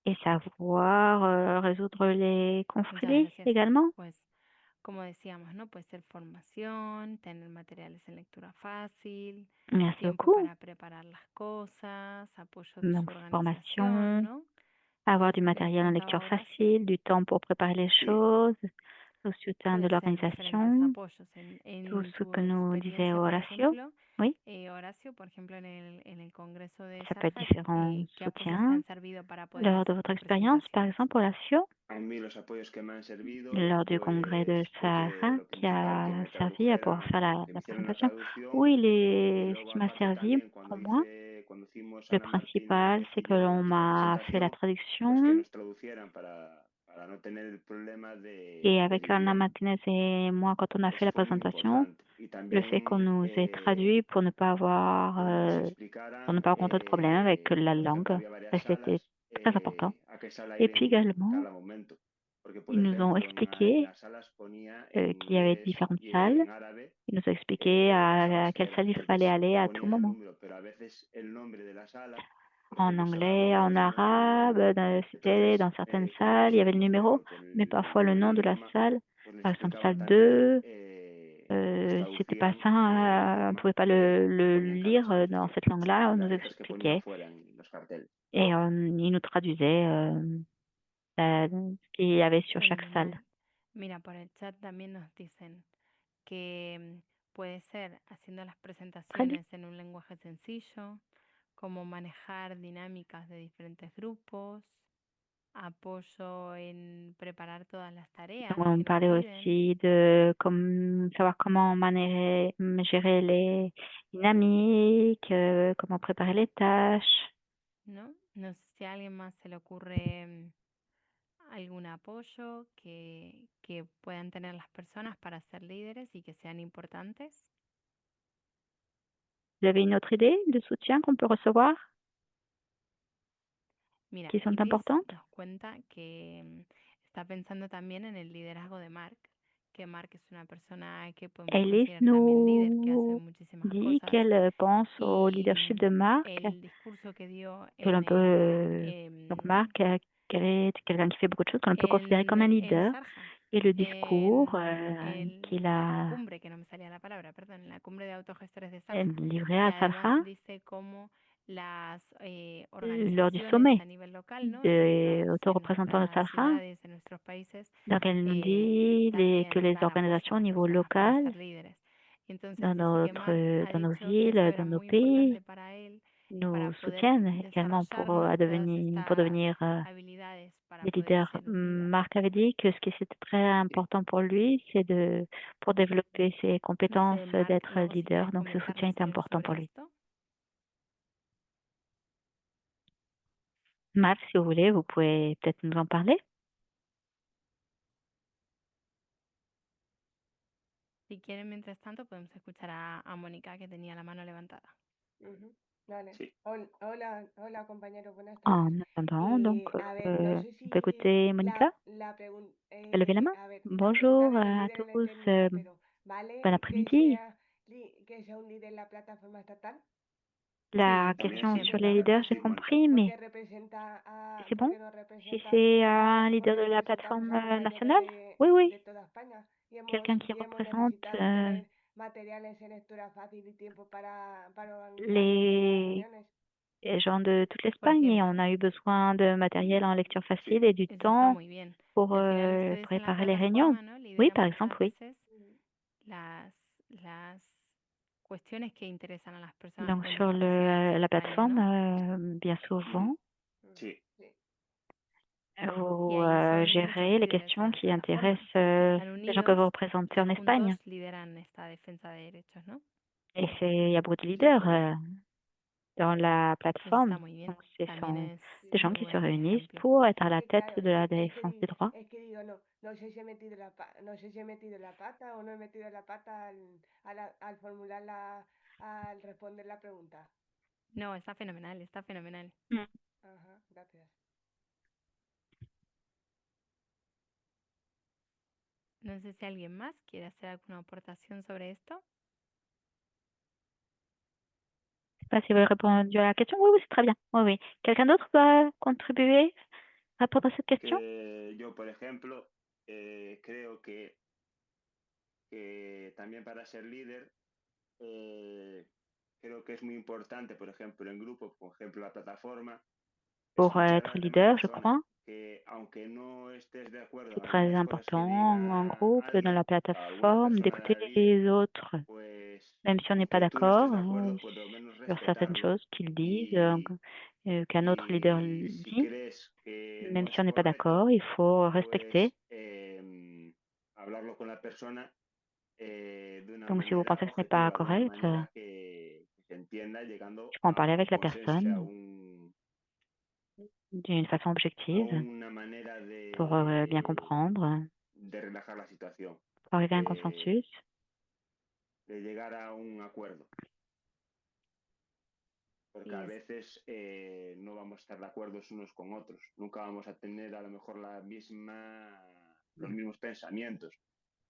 et savoir résoudre les Muchas conflits gracias. également. Pues, como decíamos, ¿no? Puede ser formación, tener materiales en lectura fácil, Merci tiempo beaucoup. para preparar las cosas, apoyo de Donc, su organización, formation, ¿no? avoir Todo du eso que nos matériel en contaba lecture Horacio. facile, du temps pour préparer les Sí. choses, le soutien de Puede ser diferentes l'organisation, apoyos. tout En ce tu que nous disait experiencia, por Horacio. ejemplo, Oui, Horacio, por ejemplo, en el Congreso de ça peut être Sarja, différents ¿qué apoyos te soutiens. han servido para poder Lors de hacer votre tus expérience, par presentaciones? exemple, Horacio, A mí los apoyos que me han servido, lors du congrès de pues fue que Sahara, lo qui principal, que a me servi à pouvoir faire tradujeran, que me la hicieran la présentation. traducción. Oui, Y ce luego qui m'a aparte servi también pour moi, cuando hicimos le Ana principal, Martínez c'est y que yo l'on nuestra m'a fait la presentación, pues que traduction. nos traducieran para no tener el problema Et del avec Anna idioma. Martinez et moi, quand on a fait Eso la fue muy présentation, importante. Y le fait qu'on también nous ait traduit pour ne pas avoir, que nos pour ne explicaran, pas rencontrer de problème avec la por ejemplo, langue. había varias Ça, c'était salas, très important. a qué sala Et ir puis en également, cada momento. Porque, por ils nous ont ejemplo, en expliqué las salas ponía en qu'il y avait inglés différentes y salles. en árabe Ils nous ont expliqué las à salas que quelle eran. salle il fallait Entonces aller à tout ponía el moment. número, pero a veces el nombre de la sala, por En ejemplo, sala anglais, en 2 arabe, c'était entonces, dans certaines como salles, il y avait le nosotros, numéro, claro, mais parfois le por el nom de la idioma, salle, pues nos par exemple explicaban salle también, 2, c'était pas traducían ça, el on ne idioma pouvait pas que le ponía en cada lire sala. dans cette langue-là, Y on las nous letras que ponían expliquait. fuera en los carteles. Et il nous traduisait ce qu'il y avait sur chaque salle. Fenomenal. Mira, por el chat también nos dicen que puede ser haciendo las presentaciones en un lenguaje sencillo, como manejar dinámicas de diferentes grupos, apoyo en preparar todas las tareas On que nos parlait piden. aussi de savoir comment gérer les dynamiques, comment préparer les tâches. ¿No? No sé si a alguien más se le ocurre algún apoyo que puedan tener las personas para ser líderes y que sean importantes. Vous avez une autre idée de soutien qu'on peut recevoir Mira, qui sont Iris importantes? nos cuenta que está pensando también en el liderazgo de Mark, que Mark es una persona que podemos Elise considerar también líder, que hace nous muchísimas dit cosas. qu'elle pense au Y leadership de Marc, el discurso que dio que l'on en peut... Donc Marc, est quelqu'un qui fait beaucoup de choses, que l'on peut considérer comme un leader. Sarja, Et le discours qu'il la a cumbre, que no me salía la palabra, perdón, la cumbre de autogestores de Sarja. livré Y à además Salha dice cómo las lors du organizaciones sommet a nivel local, ¿no? des En autoreprésentants de nuestras Salha. ciudades, en nuestros países, Donc elle nous dit que les también dan apoyo organisations a au las niveau personas para local, ser líderes. Y entonces dans dice que Mark ha nos dicho que villes, esto era dans nos muy pays, importante para él, para nous poder soutiennent également desarrollar, pour ¿no? Todas devenir estas habilidades para des poder leaders. ser un líder. Marc avait dit que ce qui était très important pour lui, c'est pour développer ses No compétences sé, Mark, d'être luego si leader. quieres Donc ce soutien comentarnos est algo important sobre pour lui. esto. Marc, si vous voulez, vous pouvez peut-être nous en parler. Si quieren, mientras tanto, podemos escuchar a Mónica, que tenía la mano levantada. Vale. Sí. Hola, compañeros, buenas En tardes. attendant, donc, A ver, no sé on peut écouter Monica. la pregunta. Elle a levé la main. A ver, la Bonjour pregunta de los à líderes la he tous. entendido, pero ¿vale Bon après-midi. que sea un líder en la plataforma estatal? La Sí, question También sí. sur les leaders, j'ai Sí, Mónica. compris, mais Porque representa c'est bon porque nos si representa c'est un leader de porque la representamos plateforme a compañeros nationale? Oui, oui. de toda España Quelqu'un qui y hemos représente necesitado tener materiales en lectura fácil y tiempo para organizarnos en las les reuniones. gens de toute por l'Espagne et ejemplo. on a eu besoin de matériel en lecture facile et du Eso está temps muy bien. pour Al final ustedes en la préparer les réunions. plataforma, ¿no? Oui, Lideran par muchas exemple, oui. veces las cuestiones que interesan a las personas Donc con sur discapacidad la simultáneas, plateforme, ¿no? bien souvent, Sí. vous Y ahí son muchos gérez les líderes de questions las qui plataformas intéressent que están les gens que vous unidos représentez y en Espagne. juntos lideran esta defensa de derechos, ¿no? Et il y a beaucoup de leaders dans la Eso plateforme. está muy bien. Donc, ce También sont es des gens muy qui se buen réunissent ejemplo. pour être à la Sí, tête claro, de la es que défense des droits. es que digo, no sé si he metido no sé si he metido la pata o no he metido la pata al formular al responder la pregunta. No, está fenomenal, está fenomenal. Ajá, gracias. No sé si alguien más quiere hacer alguna aportación sobre esto. Je sais pas si vous avez répondu à la question. Oui, oui, c'est très bien. Oui, oui. Quelqu'un d'autre va contribuer, répondre à cette question? Que yo, por ejemplo, creo que también para ser líder, creo que es muy importante, por ejemplo, en grupo, por ejemplo, la plataforma, Pour escuchar a être las demás leader, je personas, crois, que aunque no estés de acuerdo c'est en très algunas cosas que important diga en groupe, dans alguien, la alguna plateforme, persona d'écouter líder, les autres, pues même si on n'est pas aunque tú no estés d'accord de acuerdo, por lo menos sur certaines respetarlo. choses qu'ils disent, Y, qu'un autre leader y si dit. crees que Même no si es on n'est pas correcto, d'accord, il faut respecter. pues hablarlo con la persona de una Donc, si vous manera pensez que ce n'est pas objetiva, de una correct, manera que se entienda, llegando tu peux en parler a un avec la consenso, o sea, personne d'une façon a objective una manera pour bien comprendre, de relajar la situación, pour arriver à un consensus. de llegar a un acuerdo. Porque a Yes. veces no vamos a estar de acuerdo unos con otros. Nunca vamos a tener a lo mejor los mismos pensamientos.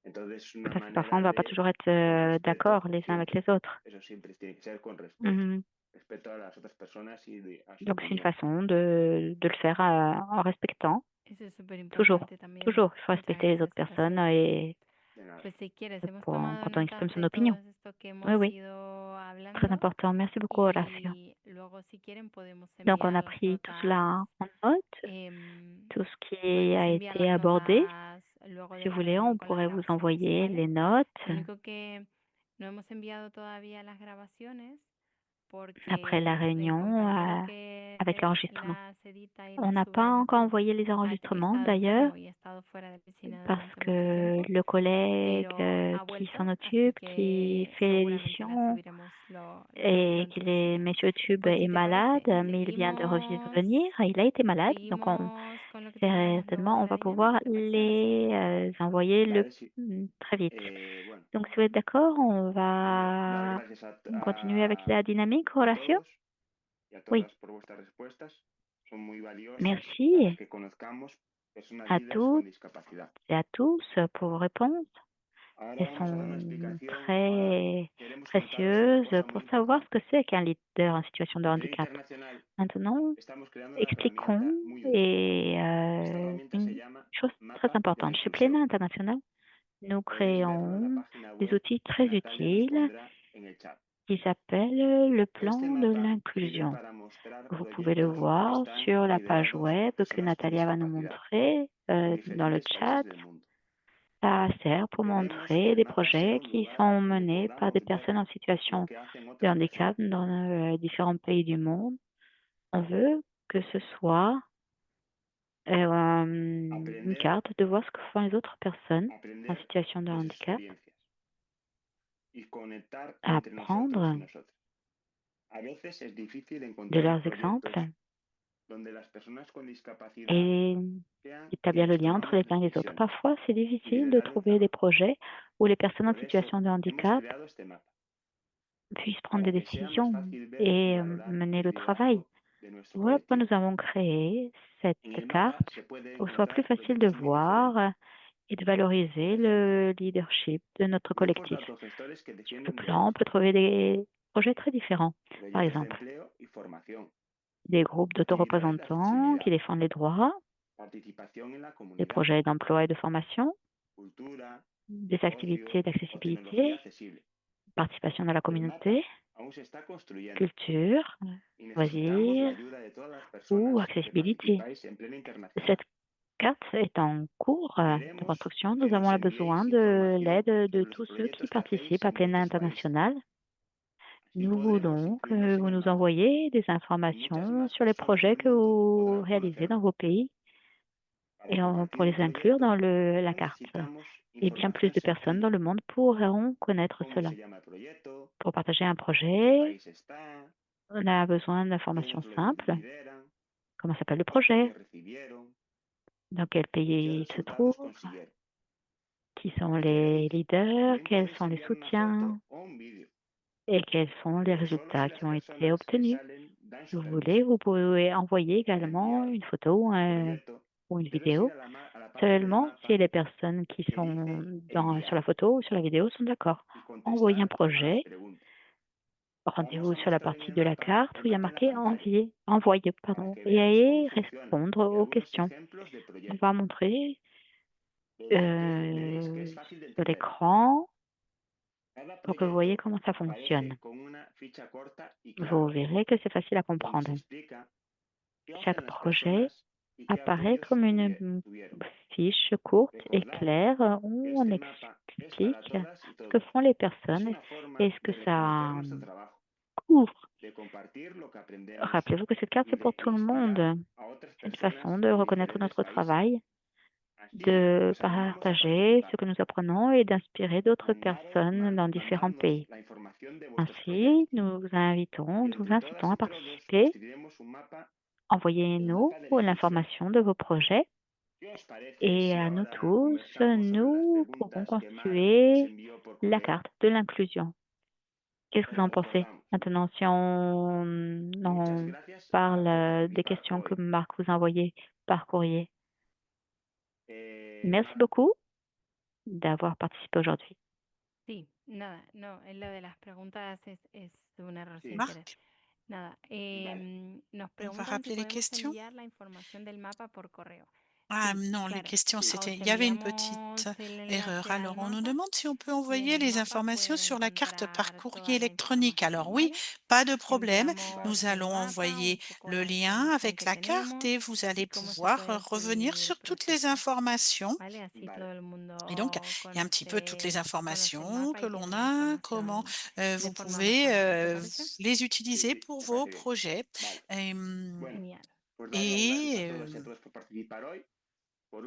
Entonces, una Parce que manera parfois, on ne va pas toujours être d'accord les uns avec les autres. Eso siempre tiene que ser con respeto. Respeto a las otras personas y a su Donc, c'est une opinión. façon de le faire en respectant. Eso es súper Toujours, importante también. toujours. Il faut Muchas respecter les gracias, autres personnes Horacio. et De nada. Pues si quieres, hemos tomado quand on notas exprime son de opinion. todo esto que Oui, hemos oui. ido Très hablando important. Merci beaucoup, Horacio. y luego luego si quieren podemos Donc, on a enviar las pris tout notas, cela en note, tout ce qui a enviar été las abordé. notas luego Si de vous la voulez, reunión on con las pourrait vous grabaciones, envoyer ¿vale? les notes Lo único que no hemos enviado todavía las grabaciones après la porque el réunion compañero que avec l'enregistrement. las edita y On las n'a sube pas a encore YouTube envoyé les ha enregistrements estado d'ailleurs, enfermo y ha estado fuera de la piscina parce durante mucho que tiempo, le collègue pero ha qui vuelto, s'en así occupe, qui que fait seguramente la l'édition subiremos lo et pronto qu'il est posible. Monsieur Tube Pues si est te malade, parece, mais il vient de seguimos, revenir. Il a été malade, donc on seguimos con lo que teníamos certainement on luego de la va dinámica, pouvoir ¿te parece, Horacio? les envoyer Vale, sí. très vite. Bueno, Donc si vous êtes d'accord, on dar va gracias continuer avec a la dynamique, a Horacio. todos y a Oui, todas por vuestras respuestas. Son muy valiosas merci para que conozcamos personas à líderes con toutes discapacidad. et à tous pour vos réponses. Ahora Elles vamos a dar una sont explicación. Ahora très queremos contaros una précieuses cosa pour muy savoir ce importante. que c'est qu'un leader en situation de A nivel handicap. internacional Maintenant, estamos creando una expliquons herramienta muy útil. et Esta herramienta se une llama chose très Mapa de la importante. Chez Inclusión. Plena International, nous Podéis verlo en la créons página des web outils que très Natalia nos utiles pondrá en el chat. qui s'appellent le plan Este de mapa sirve l'inclusion. para mostrar Vous pouvez le proyectos que voir están sur la page liderados web por que personas con Natalia va nous discapacidad montrer en dans le diferentes chat. países del mundo. Ça sert pour Queremos que montrer el des mapa sea projets un qui lugar sont donde menés par des podamos personnes en ver lo situation que hacen de otras handicap personas. dans différents pays du monde. On veut que ce soit une Aprender, carte de voir ce que font les autres personnes en aprender situation de de sus handicap, experiencias y conectar entre nosotros y apprendre nosotras. A veces es difícil de encontrar leurs proyectos exemples donde las personas con discapacidad et sean établir le quienes lien entre tomamos les uns et les autres. decisiones Parfois, c'est y difficile de liderar el trouver des trabajo. projets où les personnes en Por eso situation de hemos handicap creado este mapa, puissent prendre para des que sea más décisions fácil ver y et valorar mener el le travail. liderazgo de nuestro Voilà pourquoi colectivo. nous avons créé cette En el carte mapa se puede pour que ce soit plus encontrar facile de proyectos muy diferentes. voir et de valoriser Por ejemplo, le leadership de notre grupos de collectif. autogestores que Sur le defienden plan, on derechos, peut trouver des projets très différents. Par proyectos de exemple, empleo y formación, des groupes actividades de d'autoreprésentants qui accesibilidad, défendent les droits, participación en la des comunidad, projets d'emploi et de formation, cultura, des ocio activités o d'accessibilité, tecnología accesible. participation dans la El mapa communauté, aún se está construyendo culture, y necesitamos la loisirs ayuda de todas las ou personas que accessibilité. participáis en Plena Internacional. Cette carte est en cours de Queremos construction. que Nous avons nos besoin enviéis de información l'aide de sobre los tous ceux qui proyectos que hacéis participent à en Plena vuestros países. International. Así Nous podremos voulons que incluirlos en vous el nous mapa envoyiez des y muchas informations más sur les personas projets del que mundo vous podrán réalisez dans conocerlos. vos pays Para et pour compartir les un inclure proyecto dans la no carte. necesitamos Et bien plus información de personnes dans sencilla. le monde pourront connaître ¿Cómo cela. se llama el proyecto? Pour partager un ¿En qué projet, país está? on a besoin d'informations ¿Quiénes lo simples. lideran? Comment s'appelle le ¿Qué projet? apoyo recibieron? Dans quel ¿Y qué pays il se resultados trouve? consiguieron? Qui sont Si les queréis, leaders? también Quels podéis sont les enviar una soutiens? foto o un vídeo, Et quels sont les pero solo résultats si qui las ont été personas que obtenus? salen dan Si su vous permiso. voulez, vous pouvez envoyer Para également enviar une photo un proyecto, ou une debes ir vidéo, a la parte del seulement mapa si les personnes qui que sont dice sur enviar la photo ou sur la vidéo sont d'accord. y Envoyer un contestar a las projet, preguntas. rendez-vous Vamos a sur la mostrar en partie el de la mapa carte où il y a el mapa en la marqué pantalla envoyer, para que veáis et cómo funciona répondre y aux algunos questions. ejemplos de On proyectos. va montrer Veréis que es fácil de sur entender. l'écran Cada pour que vous voyez proyecto comment ça fonctionne. aparece con una ficha corta y Vous clara, verrez que c'est facile à donde comprendre. se explica qué Chaque hacen las projet personas y qué apparaît apoyos comme une tuvieron. fiche courte et Recordad claire que où on este mapa es para explique todas y ce que todos. font les Es personnes una forma et ce que de reconocer ça nuestro trabajo, couvre. de compartir lo que aprendemos Rappelez-vous que cette carte, y c'est pour de tout le inspirar monde. a otras C'est une personas façon de de reconnaître diferentes notre países. travail, Así de os animamos a partager participar. ce que nous apprenons et d'inspirer d'autres personnes dans différents Mandadnos pays. la información de vuestros Ainsi, proyectos. nous vous invitons, Y nous vous entre todas incitons à y todos participer. construiremos un mapa, el Envoyez-nous mapa de la inclusión. l'information de vos projets ¿Qué os parece et si à nous ahora tous, conversamos sobre las nous pourrons preguntas que Marc nos constituer envió por la correo? carte de l'inclusion. Qu'est-ce que vous en pensez? Respondamos. Maintenant, si Muchas on gracias parle por des participar questions que hoy. Marc vous a envoyées par courrier. Merci Nada, beaucoup d'avoir participé aujourd'hui. Sí, nada, no, en lo de las preguntas es un error sí, sin querer. Marc, Nada, vale. nos on va preguntan si rappeler les podemos questions. enviar la información del mapa por correo. Ah Sí, non, les claro. questions, Sí, c'était, il y avait une petite Enviamos el erreur. enlace al Alors, on nous mapa demande si on peut y en envoyer el les mapa informations puede sur la carte par encontrar courrier toda la électronique. información, Alors oui, ¿vale? pas de problème. vale. Nous Enviamos el allons mapa, un envoyer poco le la lien información avec que la carte tenemos et vous y allez cómo se pouvoir puede revenir seguir el sur toutes les proceso, informations. ¿vale? Así todo Vale, el Et donc, mundo il y a un petit peu toutes les conoce el informations mapa que y tiene l'on la a, comment información vous de forma más pouvez fácil, ¿te parece? les sí, utiliser sí, pour me vos parece bien. projets. Vale. Bueno, Genial. pues daría las gracias a Et, todos y a todas por participar hoy. Por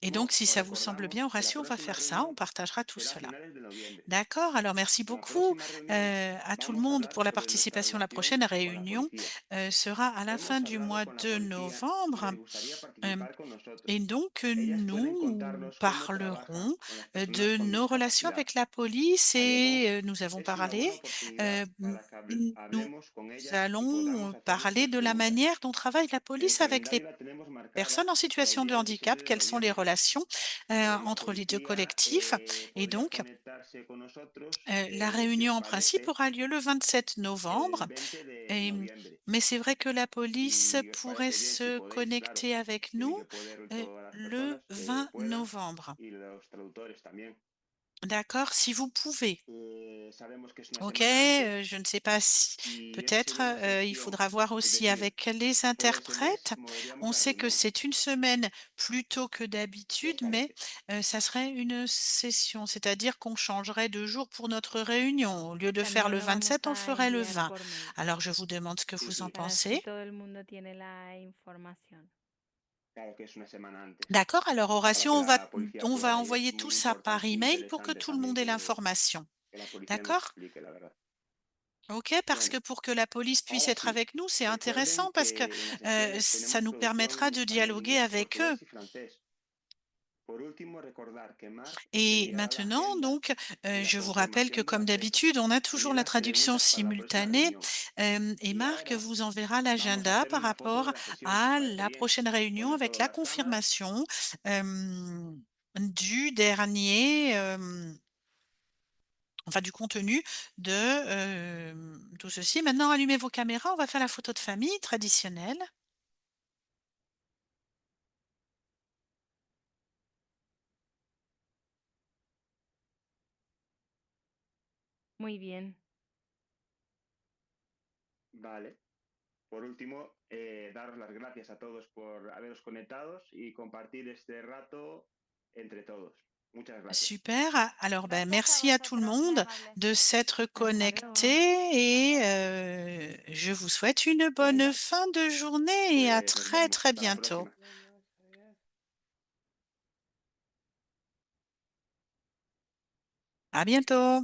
et donc, último, si os ça vous semble bien, recordamos que la Horacio, on va próxima faire ça, on reunión partagera tout será a cela. finales de noviembre. D'accord, alors merci En la beaucoup próxima reunión à tout le vamos a monde hablar pour la sobre nuestra participation. La relación prochaine con la réunion policía. sera à la fin Hemos du hablado mois con la de policía y novembre. les gustaría Euh, participar con nosotros. Et donc, Ellas pueden nous contarnos cómo trabajan parlerons con las personas de con nos relations discapacidad. avec la police Además, et nous avons es una parlé, buena oportunidad para que nous hablemos con ellas y allons podamos hacerles parler unas de la preguntas. manière dont travaille la En el police avec les calendario la tenemos personnes marcada en para el situation de día 17 handicap, de quelles sont les noviembre. relations La entre les deux policía collectifs. Et podría donc, conectarse con nosotros, la si os réunion en principe parece, aura lieu le 27 el novembre. 20 de Et, noviembre. mais c'est vrai que la police Si os pourrait parece bien, si se podéis, claro. connecter avec Tienen nous que poder todas las le personas que 20 puedan novembre. y los traductores también. D'accord, si vous pouvez. Sabemos que es una Ok, semana antes je ne sais pas si y esa peut-être sería la il solución. faudra voir Es aussi decir, avec les todo ese mes interprètes. moveríamos On la sait que reunión. c'est une semaine plus tôt que ¿Qué os d'habitude, mais parece? ça serait une session, c'est-à-dire qu'on changerait de jour pour notre réunion. Au lieu de faire También le lo vamos 27, on le a ferait le enviar 20. por mail Alors je vous demande ce que Sí, vous en sí, para así pensez. todo el mundo tiene la información. claro que es una semana antes. D'accord, alors Para Horatio, que la policía on va pueda. Y envoyer es tout muy ça par importante, muy email pour que interesante tout le también monde ait l'information. que la policía nos D'accord? explique la verdad. Ok, parce Bueno, que pour que la police puisse ahora être sí. avec nous, c'est Recuerden intéressant parce que que en las sesiones ça tenemos nous traducción permettra en de español, dialoguer inglés, avec eux. portugués y francés. Por último, recordar que Marc os Et enviará la maintenant, agenda donc, y la je vous rappelle que confirmación de comme la fecha. d'habitude, on a toujours También la las traduction preguntas para la próxima simultanée reunión. et Y Marc ahora vous enverra vamos a l'agenda hacer par una foto rapport de la sesión, si os à parece la bien. prochaine réunion Poner avec todas la las cámaras. confirmation du dernier, enfin du contenu de tout ceci. Maintenant, allumez vos caméras, on va faire la photo de famille traditionnelle. Muy bien. Vale. Por último, daros las gracias a todos por haberos conectados y compartir este rato entre todos. Muchas gracias. Super. Alors, ben, Gracias a merci à tout le vosotros, muy monde amable. de s'être connecté et je vous souhaite une bonne Venga, fin de journée et à pues nos très vemos. très Hasta la bientôt. próxima. Vemos, adiós. À bientôt.